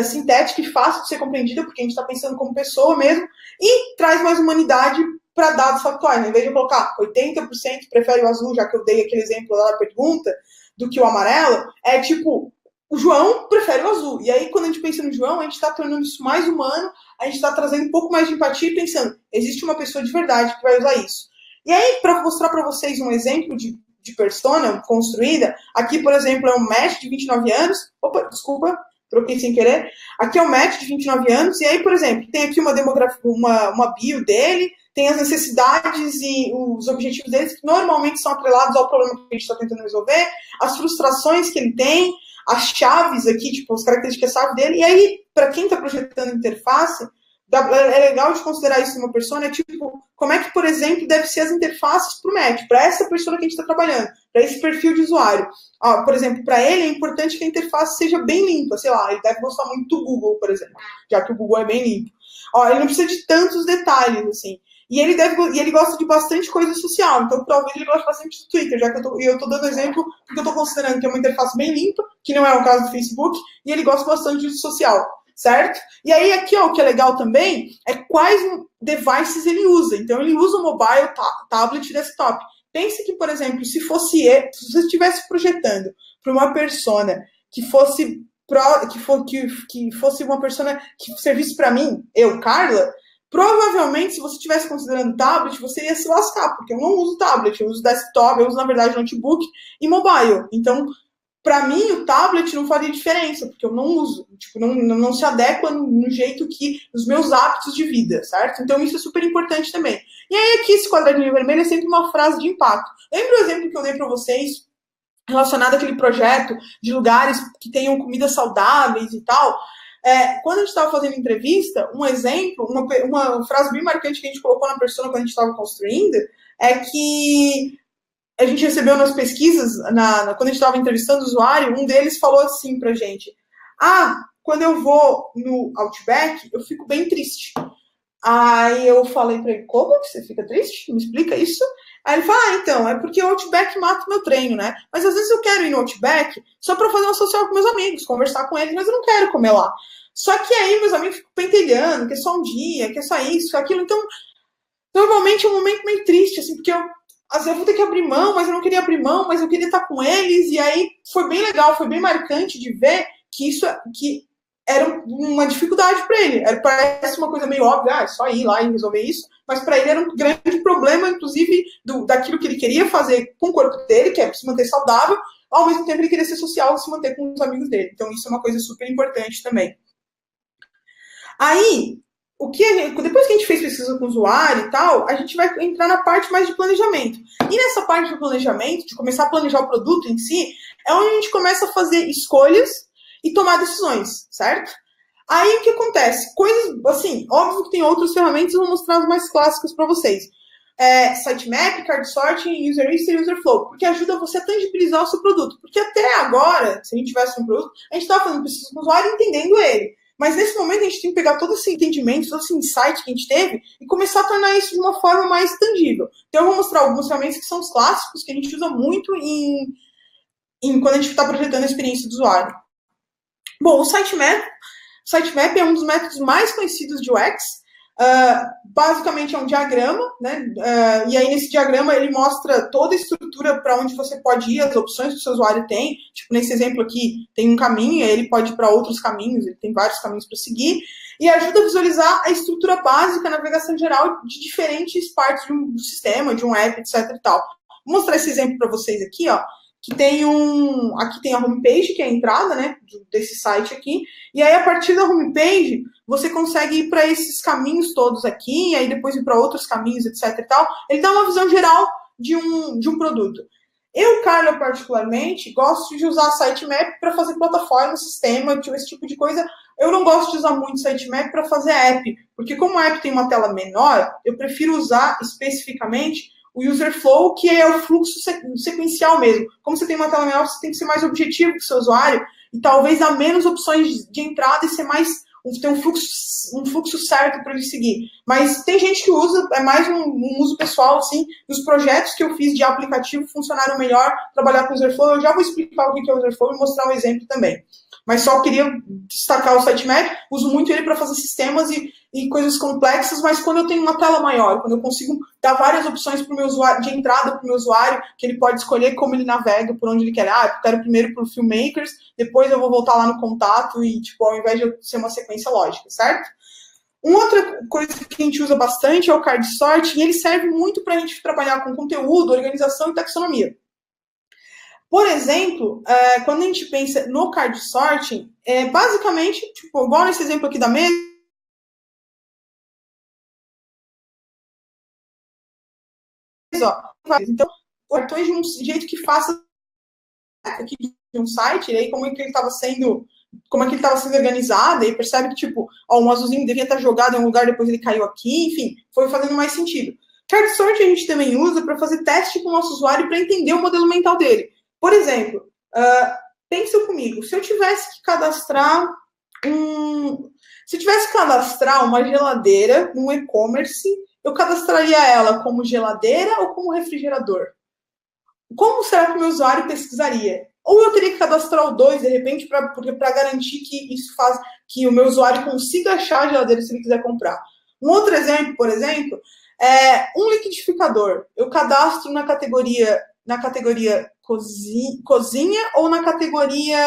sintética e fácil de ser compreendida, porque a gente está pensando como pessoa mesmo, e traz mais humanidade para dados factuais. Em vez de eu colocar 80% prefere o azul, já que eu dei aquele exemplo lá da pergunta, do que o amarelo, é tipo, o João prefere o azul. E aí, quando a gente pensa no João, a gente está tornando isso mais humano, a gente está trazendo um pouco mais de empatia e pensando, existe uma pessoa de verdade que vai usar isso. E aí, para mostrar para vocês um exemplo de persona construída, aqui, por exemplo, é um Matt de 29 anos, opa, desculpa, troquei sem querer, aqui é um Matt de 29 anos, e aí, por exemplo, tem aqui uma demografia, uma bio dele, tem as necessidades e os objetivos deles, que normalmente são atrelados ao problema que a gente está tentando resolver, as frustrações que ele tem, as chaves aqui, tipo, as características-chave dele, e aí, para quem está projetando interface, é legal de considerar isso uma persona, tipo, como é que, por exemplo, deve ser as interfaces para o match, para essa persona que a gente está trabalhando, para esse perfil de usuário. Ó, por exemplo, para ele é importante que a interface seja bem limpa, sei lá, ele deve gostar muito do Google, por exemplo, já que o Google é bem limpo. Ó, ele não precisa de tantos detalhes, assim. E ele gosta de bastante coisa social, então talvez ele goste bastante do Twitter, já que eu estou dando exemplo porque eu estou considerando que é uma interface bem limpa, que não é o caso do Facebook, e ele gosta bastante de social. Certo? E aí aqui, ó, o que é legal também é quais devices ele usa. Então, ele usa o mobile, tablet e desktop. Pense que, por exemplo, se você estivesse projetando para uma persona que fosse uma persona que servisse para mim, eu, Carla, provavelmente, se você estivesse considerando tablet, você ia se lascar, porque eu não uso tablet, eu uso desktop, eu uso, na verdade, notebook e mobile. Então, para mim, o tablet não faria diferença, porque eu não uso, tipo, não se adequa no jeito que, nos meus hábitos de vida, certo? Então, isso é super importante também. E aí, aqui, esse quadradinho vermelho é sempre uma frase de impacto. Lembra o exemplo que eu dei para vocês, relacionado àquele projeto de lugares que tenham comidas saudáveis e tal? Quando a gente estava fazendo entrevista, um exemplo, uma frase bem marcante que a gente colocou na persona quando a gente estava construindo, é que a gente recebeu nas pesquisas, quando a gente estava entrevistando o usuário, um deles falou assim pra gente, quando eu vou no Outback, eu fico bem triste. Aí eu falei pra ele, como que você fica triste? Me explica isso. Aí ele fala, então, é porque o Outback mata o meu treino, né? Mas às vezes eu quero ir no Outback só pra fazer uma social com meus amigos, conversar com eles, mas eu não quero comer lá. Só que aí meus amigos ficam pentelhando, que é só um dia, que é só isso, que é aquilo. Então, normalmente é um momento meio triste, assim, porque às vezes eu vou ter que abrir mão, mas eu não queria abrir mão, mas eu queria estar com eles, e aí foi bem legal, foi bem marcante de ver que isso que era uma dificuldade para ele. Parece uma coisa meio óbvia, é só ir lá e resolver isso, mas para ele era um grande problema, inclusive, daquilo que ele queria fazer com o corpo dele, que é se manter saudável, ao mesmo tempo ele queria ser social e se manter com os amigos dele. Então isso é uma coisa super importante também. Aí, depois que a gente fez pesquisa com o usuário e tal, a gente vai entrar na parte mais de planejamento. E nessa parte de planejamento, de começar a planejar o produto em si, é onde a gente começa a fazer escolhas e tomar decisões, certo? Aí o que acontece? Coisas, assim, óbvio que tem outras ferramentas, eu vou mostrar as mais clássicas para vocês. Sitemap, card sorting, user history e user flow, porque ajuda você a tangibilizar o seu produto. Porque até agora, se a gente tivesse um produto, a gente estava fazendo pesquisa com o usuário e entendendo ele. Mas nesse momento a gente tem que pegar todo esse entendimento, todo esse insight que a gente teve e começar a tornar isso de uma forma mais tangível. Então eu vou mostrar algumas ferramentas que são os clássicos, que a gente usa muito quando a gente está projetando a experiência do usuário. Bom, o sitemap é um dos métodos mais conhecidos de UX. Basicamente é um diagrama, né? E aí nesse diagrama ele mostra toda a estrutura para onde você pode ir, as opções que o seu usuário tem. Tipo, nesse exemplo aqui tem um caminho, e aí ele pode ir para outros caminhos, ele tem vários caminhos para seguir, e ajuda a visualizar a estrutura básica, a navegação geral de diferentes partes de um sistema, de um app, etc e tal. Vou mostrar esse exemplo para vocês aqui, ó. Aqui tem a homepage, que é a entrada, né, desse site aqui, e aí a partir da homepage você consegue ir para esses caminhos todos aqui, e aí depois ir para outros caminhos, etc e tal. Ele dá uma visão geral de um produto. Eu, Carla, particularmente, gosto de usar sitemap para fazer plataforma, sistema, esse tipo de coisa. Eu não gosto de usar muito sitemap para fazer app, porque como a app tem uma tela menor, eu prefiro usar especificamente o user flow, que é o fluxo sequencial mesmo. Como você tem uma tela menor, você tem que ser mais objetivo com o seu usuário e talvez dar menos opções de entrada e ser mais ter um fluxo certo para ele seguir. Mas tem gente que usa, é mais um uso pessoal, assim, dos projetos que eu fiz de aplicativo funcionaram melhor trabalhar com o Userflow. Eu já vou explicar o que é o Userflow e mostrar um exemplo também. Mas só queria destacar o sitemap, uso muito ele para fazer sistemas e coisas complexas, mas quando eu tenho uma tela maior, quando eu consigo dar várias opções para o meu usuário, de entrada para o meu usuário, que ele pode escolher como ele navega, por onde ele quer. Eu quero primeiro para o Filmmakers, depois eu vou voltar lá no contato e, tipo, ao invés de ser uma sequência lógica, certo? Uma outra coisa que a gente usa bastante é o card sort, e ele serve muito para a gente trabalhar com conteúdo, organização e taxonomia. Por exemplo, quando a gente pensa no card sorting, basicamente, tipo, igual nesse exemplo aqui da mesa, ó, então, cartões de um jeito que faça aqui de um site, e aí como é que ele estava sendo organizado, e percebe que, tipo, ó, um azulzinho devia estar jogado em um lugar, depois ele caiu aqui, enfim, foi fazendo mais sentido. Card sorting a gente também usa para fazer teste com o nosso usuário para entender o modelo mental dele. Por exemplo, pensa comigo, se eu tivesse que cadastrar uma geladeira num e-commerce, eu cadastraria ela como geladeira ou como refrigerador? Como será que o meu usuário pesquisaria? Ou eu teria que cadastrar o 2, de repente, para garantir que isso faz que o meu usuário consiga achar a geladeira se ele quiser comprar. Um outro exemplo, por exemplo, é um liquidificador. Eu cadastro na categoria cozinha ou na categoria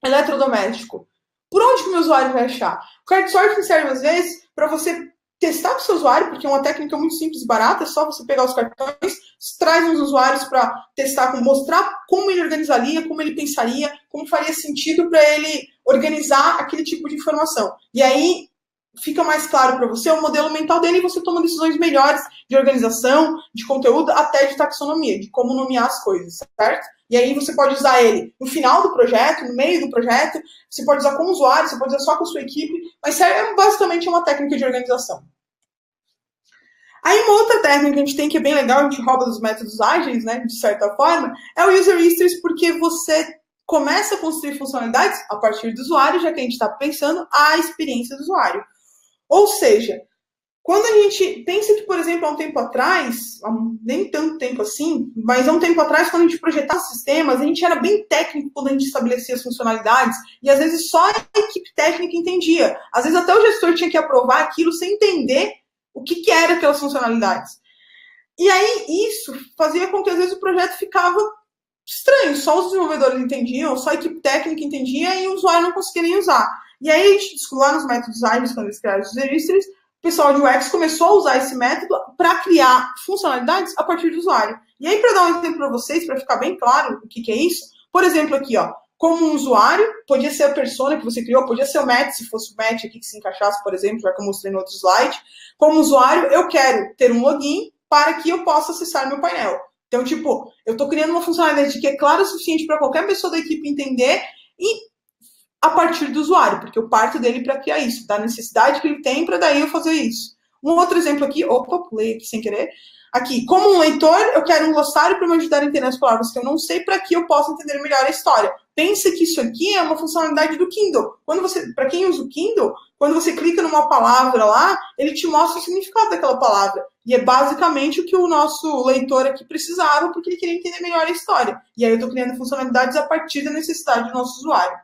eletrodoméstico. Por onde que o meu usuário vai achar? O card sorting serve, às vezes, para você testar para o seu usuário, porque é uma técnica muito simples e barata, é só você pegar os cartões, traz uns usuários para testar, mostrar como ele organizaria, como ele pensaria, como faria sentido para ele organizar aquele tipo de informação. E aí fica mais claro para você o modelo mental dele e você toma decisões melhores de organização, de conteúdo, até de taxonomia, de como nomear as coisas, certo? E aí você pode usar ele no final do projeto, no meio do projeto, você pode usar com o usuário, você pode usar só com a sua equipe, mas basicamente é uma técnica de organização. Aí uma outra técnica que a gente tem que é bem legal, a gente rouba dos métodos ágeis, né, de certa forma, é o user histories, porque você começa a construir funcionalidades a partir do usuário, já que a gente está pensando a experiência do usuário. Ou seja, quando a gente pensa que, por exemplo, há um tempo atrás, nem tanto tempo assim, mas há um tempo atrás, quando a gente projetava sistemas, a gente era bem técnico quando a gente estabelecia as funcionalidades, e às vezes só a equipe técnica entendia. Às vezes até o gestor tinha que aprovar aquilo sem entender o que eram aquelas funcionalidades. E aí isso fazia com que às vezes o projeto ficava estranho, só os desenvolvedores entendiam, só a equipe técnica entendia e o usuário não conseguia nem usar. E aí a gente, lá nos métodos ágeis, quando eles criaram os user histories, o pessoal de UX começou a usar esse método para criar funcionalidades a partir do usuário. E aí, para dar um exemplo para vocês, para ficar bem claro o que é isso, por exemplo, aqui, ó, como um usuário, podia ser a persona que você criou, podia ser o match, se fosse o match aqui que se encaixasse, por exemplo, já que eu mostrei no outro slide. Como usuário, eu quero ter um login para que eu possa acessar meu painel. Então, tipo, eu estou criando uma funcionalidade que é clara o suficiente para qualquer pessoa da equipe entender e a partir do usuário, porque eu parto dele para criar isso, da necessidade que ele tem para daí eu fazer isso. Um outro exemplo aqui, pulei aqui sem querer. Aqui, como um leitor, eu quero um glossário para me ajudar a entender as palavras que eu não sei, para que eu possa entender melhor a história. Pensa que isso aqui é uma funcionalidade do Kindle. Para quem usa o Kindle, quando você clica numa palavra lá, ele te mostra o significado daquela palavra. E é basicamente o que o nosso leitor aqui precisava, porque ele queria entender melhor a história. E aí eu estou criando funcionalidades a partir da necessidade do nosso usuário.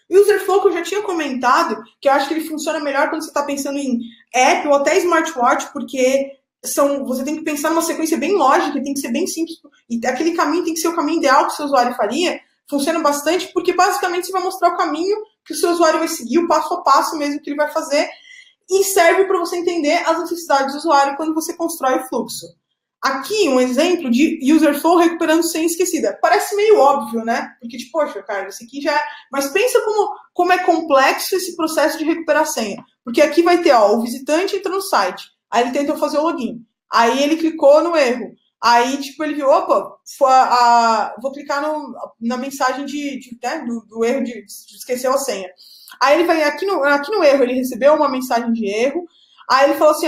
E o Userflow, que eu já tinha comentado, que eu acho que ele funciona melhor quando você está pensando em app ou até smartwatch, porque você tem que pensar numa sequência bem lógica, tem que ser bem simples, e aquele caminho tem que ser o caminho ideal que o seu usuário faria. Funciona bastante, porque basicamente você vai mostrar o caminho que o seu usuário vai seguir, o passo a passo mesmo que ele vai fazer, e serve para você entender as necessidades do usuário quando você constrói o fluxo. Aqui, um exemplo de Userflow recuperando senha esquecida. Parece meio óbvio, né? Porque, tipo, poxa, cara, isso aqui já é... Mas pensa como é complexo esse processo de recuperar senha. Porque aqui vai ter, ó, o visitante entra no site, aí ele tentou fazer o login, aí ele clicou no erro, aí, tipo, ele viu, vou clicar na mensagem do erro de esqueceu a senha. Aí ele vai, aqui no erro, ele recebeu uma mensagem de erro, aí ele falou assim,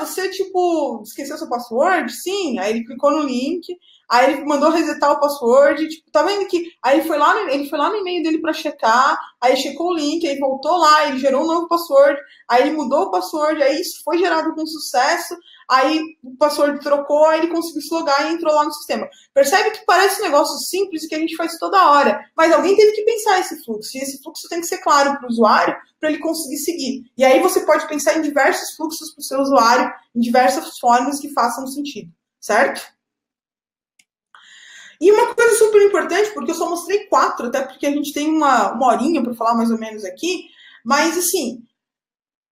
você, tipo, esqueceu seu password? Sim. Aí ele clicou no link, aí ele mandou resetar o password, tipo, tá vendo que... Aí ele foi lá no e-mail dele para checar, aí checou o link, aí voltou lá, ele gerou um novo password, aí ele mudou o password, aí isso foi gerado com sucesso, aí o password trocou, aí ele conseguiu se logar e entrou lá no sistema. Percebe que parece um negócio simples que a gente faz toda hora, mas alguém teve que pensar esse fluxo, e esse fluxo tem que ser claro para o usuário, para ele conseguir seguir. E aí você pode pensar em diversos fluxos para o seu usuário, em diversas formas que façam sentido, certo? E uma coisa super importante, porque eu só mostrei 4, até porque a gente tem uma horinha para falar mais ou menos aqui, mas assim,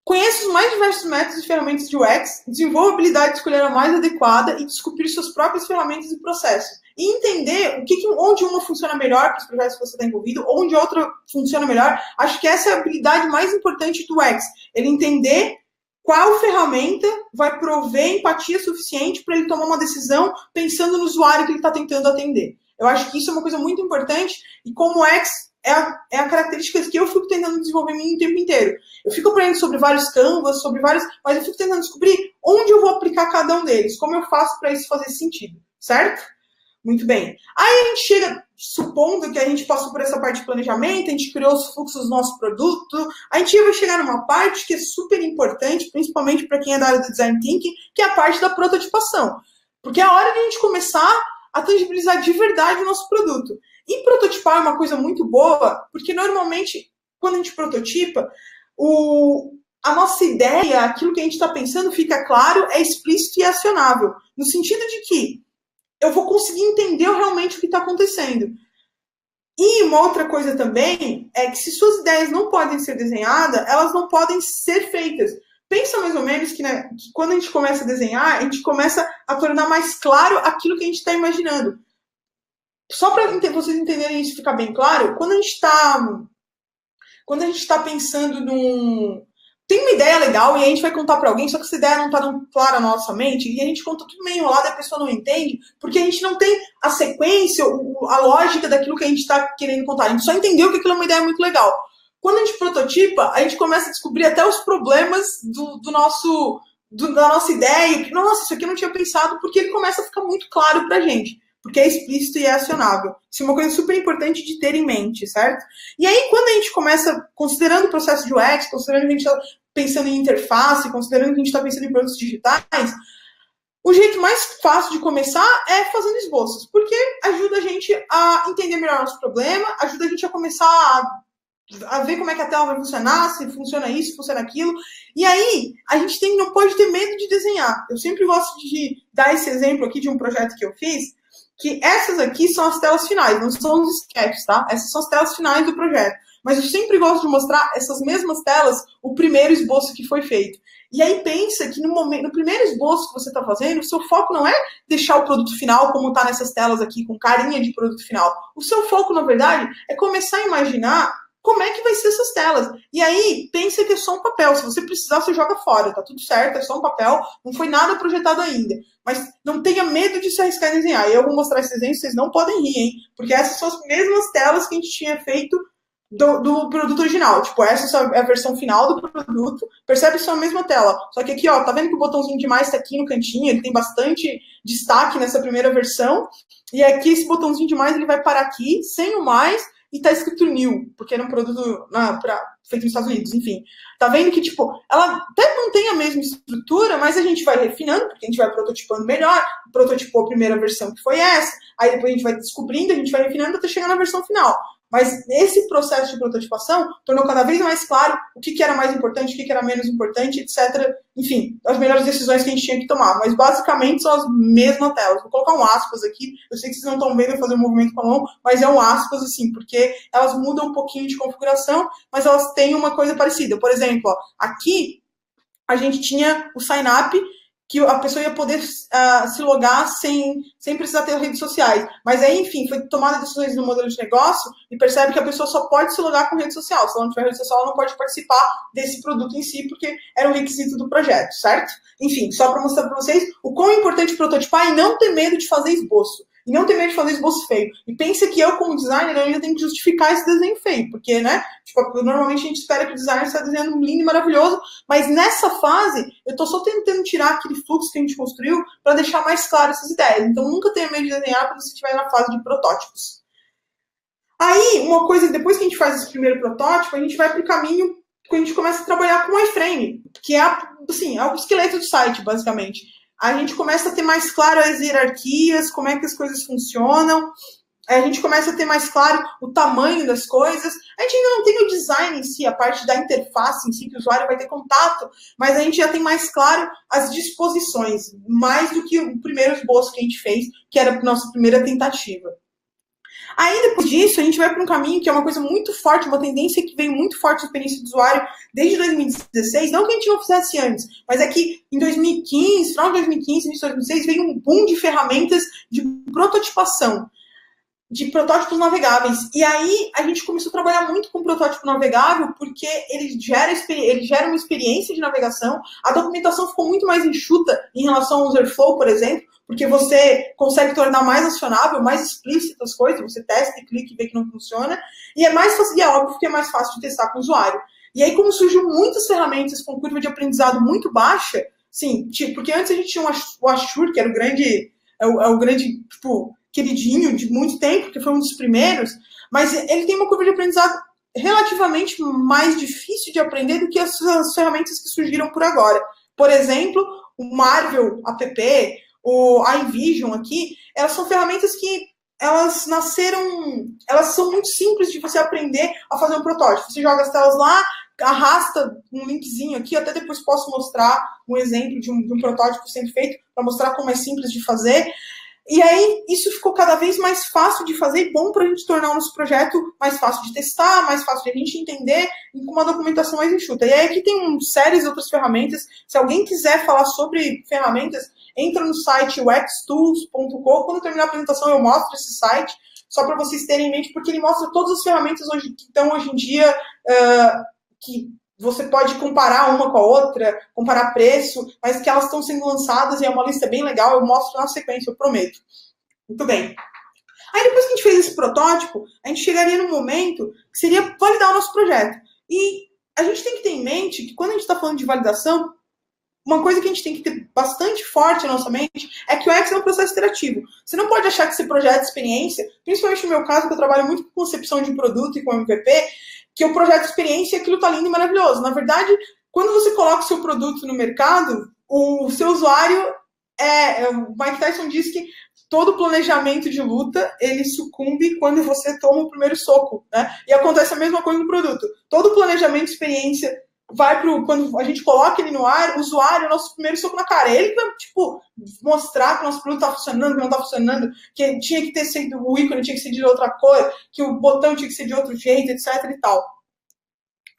conheça os mais diversos métodos e ferramentas de UX, desenvolva a habilidade de escolher a mais adequada e descobrir suas próprias ferramentas e processos. E entender onde uma funciona melhor para os projetos que você está envolvido, onde outra funciona melhor. Acho que essa é a habilidade mais importante do UX. Ele entender qual ferramenta vai prover empatia suficiente para ele tomar uma decisão pensando no usuário que ele está tentando atender. Eu acho que isso é uma coisa muito importante e como UX é a característica que eu fico tentando desenvolver em mim o tempo inteiro. Eu fico aprendendo sobre vários canvas, mas eu fico tentando descobrir onde eu vou aplicar cada um deles, como eu faço para isso fazer sentido, certo? Muito bem. Aí a gente chega, supondo que a gente passou por essa parte de planejamento, a gente criou os fluxos do nosso produto, a gente vai chegar numa parte que é super importante, principalmente para quem é da área do Design Thinking, que é a parte da prototipação. Porque é a hora de a gente começar a tangibilizar de verdade o nosso produto. E prototipar é uma coisa muito boa, porque normalmente, quando a gente prototipa, a nossa ideia, aquilo que a gente está pensando, fica claro, é explícito e acionável. No sentido de que eu vou conseguir entender realmente o que está acontecendo. E uma outra coisa também é que se suas ideias não podem ser desenhadas, elas não podem ser feitas. Pensa mais ou menos que quando a gente começa a desenhar, a gente começa a tornar mais claro aquilo que a gente está imaginando. Só para vocês entenderem isso ficar bem claro, quando a gente está pensando tem uma ideia legal e a gente vai contar para alguém, só que essa ideia não está tão clara na nossa mente, e a gente conta tudo meio enrolado e a pessoa não entende, porque a gente não tem a sequência, a lógica daquilo que a gente está querendo contar. A gente só entendeu que aquilo é uma ideia muito legal. Quando a gente prototipa, a gente começa a descobrir até os problemas da nossa ideia. Nossa, isso aqui eu não tinha pensado, porque ele começa a ficar muito claro para a gente. Porque é explícito e é acionável. Isso é uma coisa super importante de ter em mente, certo? E aí, quando a gente começa, considerando o processo de UX, considerando que a gente está pensando em interface, considerando que a gente está pensando em produtos digitais, o jeito mais fácil de começar é fazendo esboços, porque ajuda a gente a entender melhor nosso problema, ajuda a gente a começar a ver como é que a tela vai funcionar, se funciona isso, se funciona aquilo. E aí, a gente não pode ter medo de desenhar. Eu sempre gosto de dar esse exemplo aqui de um projeto que eu fiz, que essas aqui são as telas finais, não são os sketches, tá? Essas são as telas finais do projeto. Mas eu sempre gosto de mostrar essas mesmas telas, o primeiro esboço que foi feito. E aí pensa que no primeiro esboço que você está fazendo, o seu foco não é deixar o produto final como está nessas telas aqui, com carinha de produto final. O seu foco, na verdade, é começar a imaginar como é que vai ser essas telas. E aí, pensa que é só um papel. Se você precisar, você joga fora. Tá tudo certo, é só um papel. Não foi nada projetado ainda. Mas não tenha medo de se arriscar em desenhar. E eu vou mostrar esse desenho, vocês não podem rir, hein? Porque essas são as mesmas telas que a gente tinha feito do produto original. Tipo, essa é a versão final do produto. Percebe que são a mesma tela. Só que aqui, ó, tá vendo que o botãozinho de mais tá aqui no cantinho? Ele tem bastante destaque nessa primeira versão. E aqui, esse botãozinho de mais, ele vai parar aqui, sem o mais, e tá escrito new, porque era um produto feito nos Estados Unidos, enfim. Tá vendo que, tipo, ela até mantém a mesma estrutura, mas a gente vai refinando, porque a gente vai prototipando melhor, prototipou a primeira versão que foi essa, aí depois a gente vai descobrindo, a gente vai refinando até chegar na versão final. Mas esse processo de prototipação tornou cada vez mais claro o que era mais importante, o que era menos importante, etc. Enfim, as melhores decisões que a gente tinha que tomar. Mas basicamente são as mesmas telas. Vou colocar um aspas aqui. Eu sei que vocês não estão vendo eu fazer um movimento com a mão, mas é um aspas assim, porque elas mudam um pouquinho de configuração, mas elas têm uma coisa parecida. Por exemplo, ó, aqui a gente tinha o sign-up, que a pessoa ia poder se logar sem precisar ter redes sociais. Mas aí, enfim, foi tomada decisões no modelo de negócio e percebe que a pessoa só pode se logar com rede social. Se ela não tiver rede social, ela não pode participar desse produto em si, porque era um requisito do projeto, certo? Enfim, só para mostrar para vocês o quão importante prototipar e não ter medo de fazer esboço. e não ter medo de fazer esboço feio. E pensa que eu, como designer, eu ainda tenho que justificar esse desenho feio, porque, né, tipo, normalmente a gente espera que o designer esteja desenhando lindo e maravilhoso, mas nessa fase, eu tô só tentando tirar aquele fluxo que a gente construiu para deixar mais claro essas ideias. Então, nunca tenha medo de desenhar quando você estiver na fase de protótipos. Aí, uma coisa, depois que a gente faz esse primeiro protótipo, a gente vai para o caminho que a gente começa a trabalhar com o iframe, que é, assim, é o esqueleto do site, basicamente. A gente começa a ter mais claro as hierarquias, como é que as coisas funcionam, a gente começa a ter mais claro o tamanho das coisas. A gente ainda não tem o design em si, a parte da interface em si, que o usuário vai ter contato, mas a gente já tem mais claro as disposições, mais do que o primeiro esboço que a gente fez, que era a nossa primeira tentativa. Aí, depois disso, a gente vai para um caminho que é uma coisa muito forte, uma tendência que veio muito forte na experiência do usuário desde 2016, não que a gente não fizesse antes, mas é que em 2015, final de 2015, início de 2016, veio um boom de ferramentas de prototipação, de protótipos navegáveis. E aí a gente começou a trabalhar muito com protótipo navegável, porque ele gera uma experiência de navegação, a documentação ficou muito mais enxuta em relação ao user flow, por exemplo, porque você consegue tornar mais acionável, mais explícito as coisas, você testa e clica e vê que não funciona, e é mais fácil, e é óbvio que é mais fácil de testar com o usuário. E aí, como surgiu muitas ferramentas com curva de aprendizado muito baixa, sim, tipo, porque antes a gente tinha o Ashur, que era o grande, tipo, queridinho de muito tempo, porque foi um dos primeiros, mas ele tem uma curva de aprendizado relativamente mais difícil de aprender do que as ferramentas que surgiram por agora. Por exemplo, o Marvel app, o iVision aqui, elas são ferramentas que elas são muito simples de você aprender a fazer um protótipo. Você joga as telas lá, arrasta um linkzinho aqui, até depois posso mostrar um exemplo de um protótipo sendo feito, para mostrar como é simples de fazer. E aí, isso ficou cada vez mais fácil de fazer e bom para a gente tornar o nosso projeto mais fácil de testar, mais fácil de a gente entender e com uma documentação mais enxuta. E aí aqui tem séries de outras ferramentas. Se alguém quiser falar sobre ferramentas, entra no site wextools.com. Quando terminar a apresentação, eu mostro esse site, só para vocês terem em mente, porque ele mostra todas as ferramentas que estão hoje em dia, que você pode comparar uma com a outra, comparar preço, mas que elas estão sendo lançadas e é uma lista bem legal, eu mostro na sequência, eu prometo. Muito bem. Aí depois que a gente fez esse protótipo, a gente chegaria num momento que seria validar o nosso projeto. E a gente tem que ter em mente que quando a gente está falando de validação, uma coisa que a gente tem que ter bastante forte na nossa mente é que o UX é um processo iterativo. Você não pode achar que você projeta experiência, principalmente no meu caso, que eu trabalho muito com concepção de produto e com MVP, que o projeto de experiência e aquilo está lindo e maravilhoso. Na verdade, quando você coloca o seu produto no mercado, o seu usuário o Mike Tyson diz que todo planejamento de luta, ele sucumbe quando você toma o primeiro soco, né? E acontece a mesma coisa no produto. Todo planejamento de experiência vai quando a gente coloca ele no ar, o usuário, o nosso primeiro soco na cara. Ele vai, tipo, mostrar que o nosso produto está funcionando, que não está funcionando, que tinha que ter sido, o ícone tinha que ser de outra cor, que o botão tinha que ser de outro jeito, etc e tal.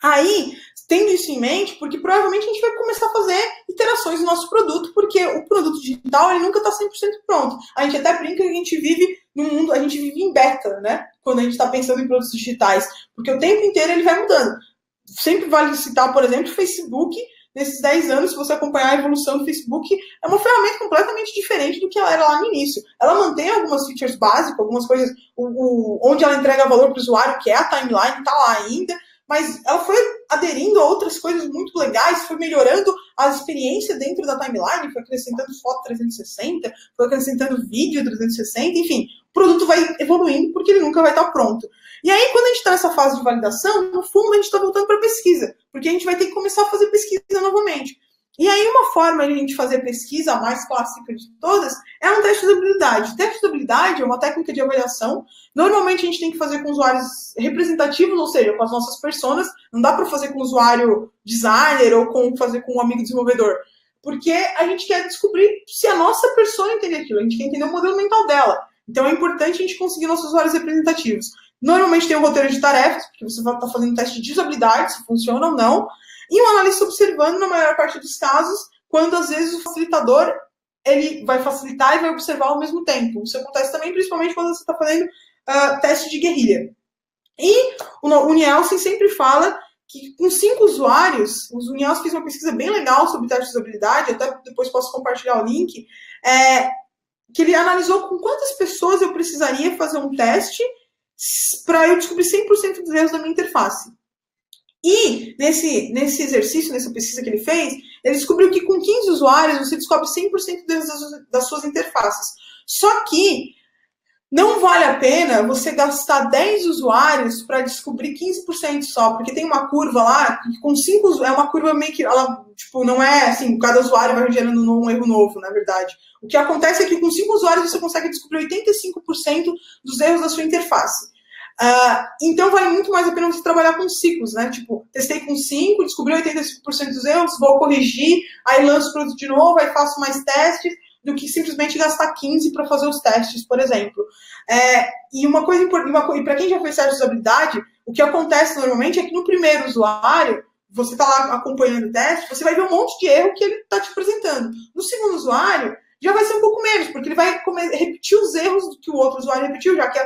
Aí, tendo isso em mente, porque provavelmente a gente vai começar a fazer iterações do nosso produto, porque o produto digital, ele nunca está 100% pronto. A gente até brinca que a gente vive num mundo, a gente vive em beta, né? Quando a gente está pensando em produtos digitais, porque o tempo inteiro ele vai mudando. Sempre vale citar, por exemplo, o Facebook. Nesses 10 anos, se você acompanhar a evolução do Facebook, é uma ferramenta completamente diferente do que ela era lá no início. Ela mantém algumas features básicas, algumas coisas, onde ela entrega valor para o usuário, que é a timeline, está lá ainda, mas ela foi aderindo a outras coisas muito legais, foi melhorando a experiência dentro da timeline, foi acrescentando foto 360, foi acrescentando vídeo 360, enfim, o produto vai evoluindo porque ele nunca vai estar pronto. E aí, quando a gente está nessa fase de validação, no fundo a gente está voltando para a pesquisa, porque a gente vai ter que começar a fazer pesquisa novamente. E aí, uma forma de a gente fazer pesquisa, a mais clássica de todas, é um teste de usabilidade. O teste de usabilidade é uma técnica de avaliação. Normalmente, a gente tem que fazer com usuários representativos, ou seja, com as nossas personas. Não dá para fazer com o usuário designer ou fazer com um amigo desenvolvedor. Porque a gente quer descobrir se a nossa persona entende aquilo. A gente quer entender o modelo mental dela. Então, é importante a gente conseguir nossos usuários representativos. Normalmente, tem um roteiro de tarefas, porque você vai estar fazendo um teste de usabilidade, se funciona ou não. E um analista observando, na maior parte dos casos, quando às vezes o facilitador ele vai facilitar e vai observar ao mesmo tempo. Isso acontece também, principalmente quando você está fazendo teste de guerrilha. E o Nielsen sempre fala que com 5 usuários, o Nielsen fez uma pesquisa bem legal sobre teste de usabilidade, até depois posso compartilhar o link, que ele analisou com quantas pessoas eu precisaria fazer um teste para eu descobrir 100% dos erros da minha interface. E nesse exercício, nessa pesquisa que ele fez, ele descobriu que com 15 usuários você descobre 100% dos erros das suas interfaces. Só que não vale a pena você gastar 10 usuários para descobrir 15% só, porque tem uma curva lá, que com 5 é uma curva meio que, ela, tipo, não é assim, cada usuário vai gerando um erro novo, na verdade. O que acontece é que com 5 usuários você consegue descobrir 85% dos erros da sua interface. Então vale muito mais a pena você trabalhar com ciclos, né? Tipo, testei com 5, descobri 85% dos erros, vou corrigir, aí lanço o produto de novo, aí faço mais testes, do que simplesmente gastar 15 para fazer os testes, por exemplo. E uma coisa importante, para quem já fez teste de usabilidade, o que acontece normalmente é que no primeiro usuário, você está lá acompanhando o teste, você vai ver um monte de erro que ele está te apresentando. No segundo usuário, já vai ser um pouco menos, porque ele vai repetir os erros que o outro usuário repetiu, já que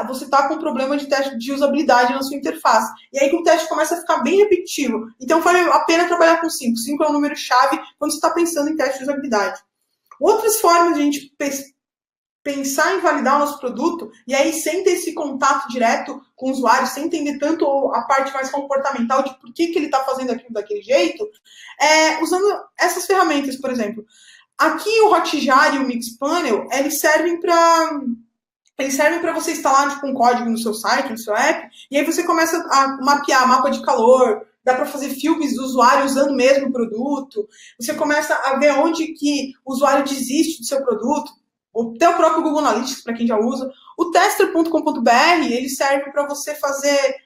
você está com um problema de teste de usabilidade na sua interface. E aí que o teste começa a ficar bem repetitivo. Então vale a pena trabalhar com 5. 5 é um número-chave quando você está pensando em teste de usabilidade. Outras formas de a gente pensar em validar o nosso produto, e aí sem ter esse contato direto com o usuário, sem entender tanto a parte mais comportamental de por que ele está fazendo aquilo daquele jeito, usando essas ferramentas, por exemplo. Aqui o Hotjar e o Mixpanel, eles servem para você instalar tipo, um código no seu site, no seu app, e aí você começa a mapear mapa de calor, dá para fazer filmes do usuário usando o mesmo produto, você começa a ver onde que o usuário desiste do seu produto, até o próprio Google Analytics, para quem já usa. O tester.com.br, ele serve para você fazer,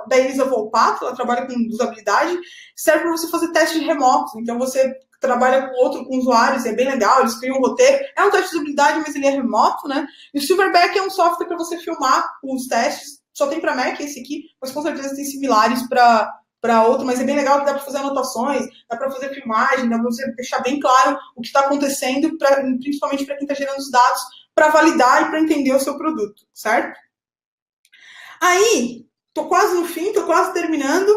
da Elisa Volpato, ela trabalha com usabilidade, serve para você fazer testes remotos, então você trabalha com usuários, é bem legal, eles criam um roteiro, é um teste de usabilidade, mas ele é remoto, né? E o Silverback é um software para você filmar os testes, só tem para Mac esse aqui, mas com certeza tem similares para outro, mas é bem legal que dá para fazer anotações, dá para fazer filmagem, dá para você deixar bem claro o que está acontecendo, principalmente para quem está gerando os dados, para validar e para entender o seu produto, certo? Aí, tô quase no fim, tô quase terminando.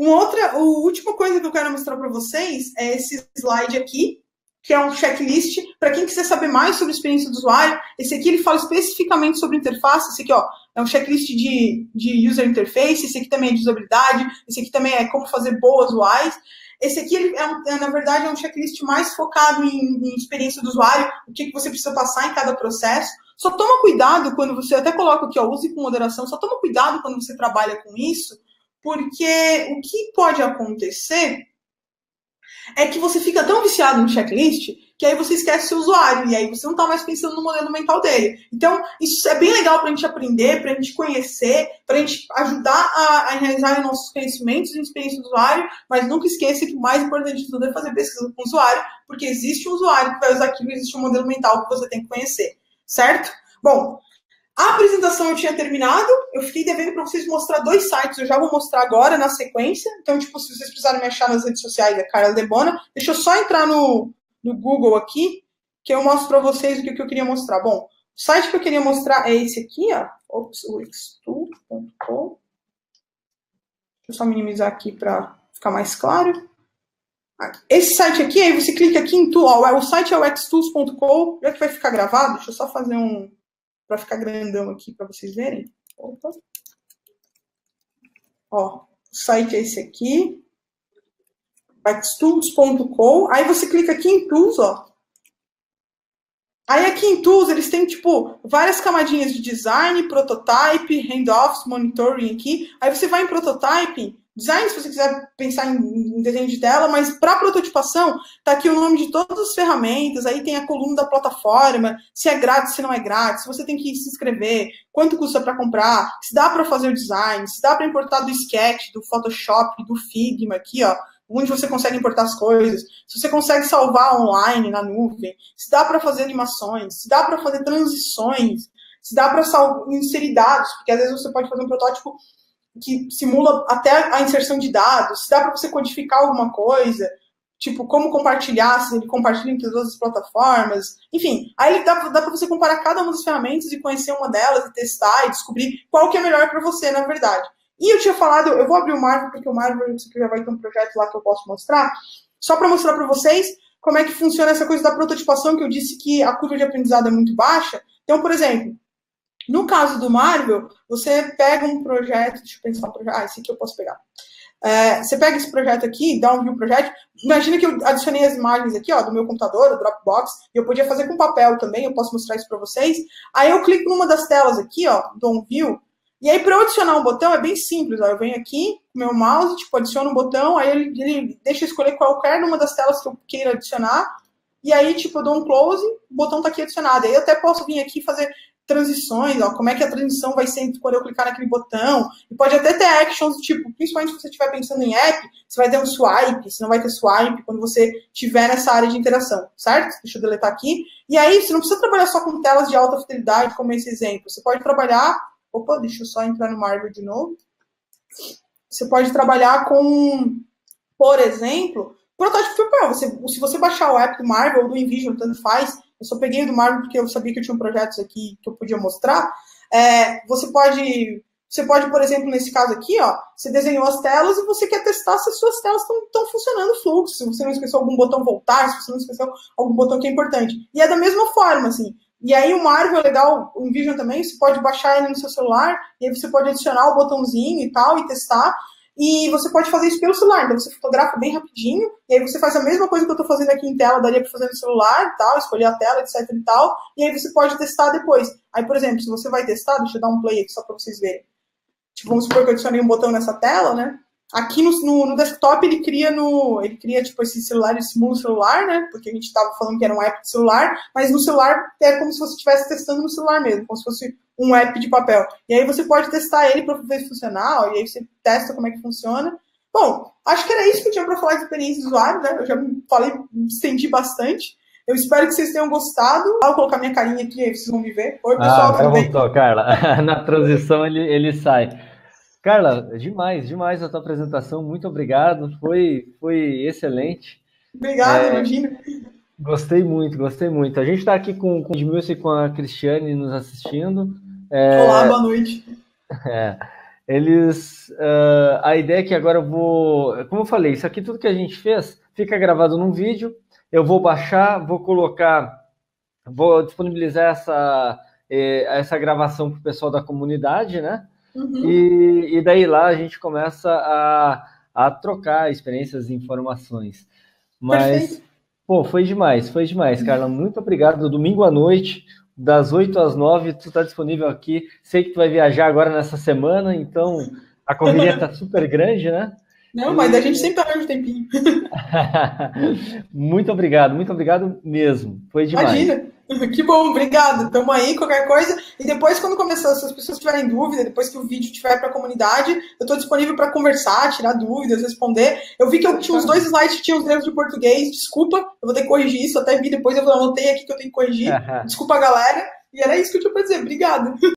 A última coisa que eu quero mostrar para vocês é esse slide aqui, que é um checklist para quem quiser saber mais sobre a experiência do usuário. Esse aqui ele fala especificamente sobre interface. Esse aqui, ó, é um checklist de user interface. Esse aqui também é de usabilidade. Esse aqui também é como fazer boas UIs. Esse aqui, ele na verdade, é um checklist mais focado em experiência do usuário, o que você precisa passar em cada processo. Só toma cuidado quando você, até coloca aqui, ó, use com moderação, só toma cuidado quando você trabalha com isso, porque o que pode acontecer é que você fica tão viciado no checklist que aí você esquece o seu usuário e aí você não está mais pensando no modelo mental dele. Então, isso é bem legal para a gente aprender, para a gente conhecer, para a gente ajudar a realizar os nossos conhecimentos e experiência do usuário, mas nunca esqueça que o mais importante de tudo é fazer pesquisa com o usuário, porque existe um usuário que vai usar aquilo, existe um modelo mental que você tem que conhecer, certo? Bom, a apresentação eu tinha terminado, eu fiquei devendo para vocês mostrar 2 sites, eu já vou mostrar agora na sequência. Então, tipo, se vocês precisarem me achar nas redes sociais, é Carla Debona. Deixa eu só entrar no Google aqui, que eu mostro para vocês o que eu queria mostrar. Bom, o site que eu queria mostrar é esse aqui, ó. Ops, o xtool.com. Deixa eu só minimizar aqui para ficar mais claro. Esse site aqui, aí você clica aqui em Tool, ó, o site é o xtools.com, já que vai ficar gravado, deixa eu só fazer para ficar grandão aqui para vocês verem. Opa. Ó, o site é esse aqui, xtools.com. Aí você clica aqui em Tools, ó. Aí aqui em Tools eles têm tipo várias camadinhas de design, prototype, handoffs, monitoring aqui. Aí você vai em prototype, design se você quiser pensar em desenho de tela, mas para prototipação tá aqui o nome de todas as ferramentas, aí tem a coluna da plataforma, se é grátis, se não é grátis, se você tem que se inscrever, quanto custa para comprar, se dá para fazer o design, se dá para importar do Sketch, do Photoshop, do Figma aqui, ó, onde você consegue importar as coisas, se você consegue salvar online na nuvem, se dá para fazer animações, se dá para fazer transições, se dá para inserir dados, porque às vezes você pode fazer um protótipo que simula até a inserção de dados, se dá para você codificar alguma coisa, tipo, como compartilhar, se ele compartilha entre todas as plataformas, enfim, aí dá para você comparar cada uma das ferramentas e conhecer uma delas e testar e descobrir qual que é melhor para você, na verdade. E eu tinha falado, eu vou abrir o Marvel, porque o Marvel já vai ter um projeto lá que eu posso mostrar, só para mostrar para vocês, como é que funciona essa coisa da prototipação, que eu disse que a curva de aprendizado é muito baixa. Então, por exemplo, no caso do Marvel, você pega um projeto, deixa eu pensar um projeto, esse aqui eu posso pegar. Você pega esse projeto aqui, dá um view projeto, imagina que eu adicionei as imagens aqui, ó, do meu computador, do Dropbox, e eu podia fazer com papel também, eu posso mostrar isso para vocês. Aí eu clico numa das telas aqui, ó, dou um view, e aí para eu adicionar um botão é bem simples, ó, eu venho aqui, com meu mouse, tipo, adiciono um botão, aí ele deixa eu escolher qualquer uma das telas que eu queira adicionar, e aí, tipo, eu dou um close, o botão tá aqui adicionado. Aí eu até posso vir aqui e fazer transições, ó, como é que a transição vai ser quando eu clicar naquele botão. E pode até ter actions, tipo, principalmente se você estiver pensando em app, você vai ter um swipe, se não vai ter swipe quando você estiver nessa área de interação, certo? Deixa eu deletar aqui. E aí, você não precisa trabalhar só com telas de alta fidelidade, como esse exemplo. Você pode trabalhar... Opa, deixa eu só entrar no Marvel de novo. Você pode trabalhar com, por exemplo, protótipo de papel. Se você baixar o app do Marvel ou do InVision, tanto faz. Eu só peguei o do Marvel porque eu sabia que eu tinha projetos aqui que eu podia mostrar. Você pode, por exemplo, nesse caso aqui, ó, você desenhou as telas e você quer testar se as suas telas estão funcionando o fluxo, se você não esqueceu algum botão voltar, se você não esqueceu algum botão que é importante. E é da mesma forma, assim. E aí o Marvel é legal, o InVision também, você pode baixar ele no seu celular, e aí você pode adicionar o botãozinho e tal, e testar. E você pode fazer isso pelo celular, então você fotografa bem rapidinho, e aí você faz a mesma coisa que eu estou fazendo aqui em tela, daria para fazer no celular e tal, escolher a tela, etc e tal, e aí você pode testar depois. Aí, por exemplo, se você vai testar, deixa eu dar um play aqui só para vocês verem. Tipo, vamos supor que eu adicionei um botão nessa tela, né? Aqui no desktop ele cria tipo esse celular, ele simula o celular, né? Porque a gente estava falando que era um app de celular, mas no celular é como se você estivesse testando no celular mesmo, como se fosse um app de papel. E aí você pode testar ele para ver se funcionar, e aí você testa como é que funciona. Bom, acho que era isso que eu tinha para falar de experiência de usuário, né? Eu já falei, me estendi bastante. Eu espero que vocês tenham gostado. Vou colocar minha carinha aqui, aí vocês vão me ver. Oi, pessoal, Agora voltou, Carla. Na transição ele sai. Carla, demais a tua apresentação, muito obrigado, foi excelente. obrigada, imagina. Gostei muito, gostei muito. A gente está aqui com o Edmilson e com a Cristiane nos assistindo. Olá, boa noite. A ideia é que agora eu vou, como eu falei, isso aqui tudo que a gente fez fica gravado num vídeo, eu vou baixar, vou disponibilizar essa gravação para o pessoal da comunidade, né? Uhum. E daí lá a gente começa a trocar experiências e informações. Mas, Perfeito. pô, foi demais, Carla. Muito obrigado. Domingo à noite, das 8 às 9, tu está disponível aqui. Sei que tu vai viajar agora nessa semana, então a correria está super grande, né? Não, mas a gente sempre arranja um tempinho. Muito obrigado mesmo. Foi demais. Imagina. Que bom, obrigado. Tamo aí, qualquer coisa. E depois, quando começar, se as pessoas tiverem dúvida, depois que o vídeo estiver para a comunidade, eu estou disponível para conversar, tirar dúvidas, responder. Eu vi que eu tinha uns 2 slides que tinham os erros de português. Desculpa, eu vou ter que corrigir isso. Até vi depois, eu anotei aqui que eu tenho que corrigir. Desculpa, galera. E era isso que eu tinha para dizer. Obrigado.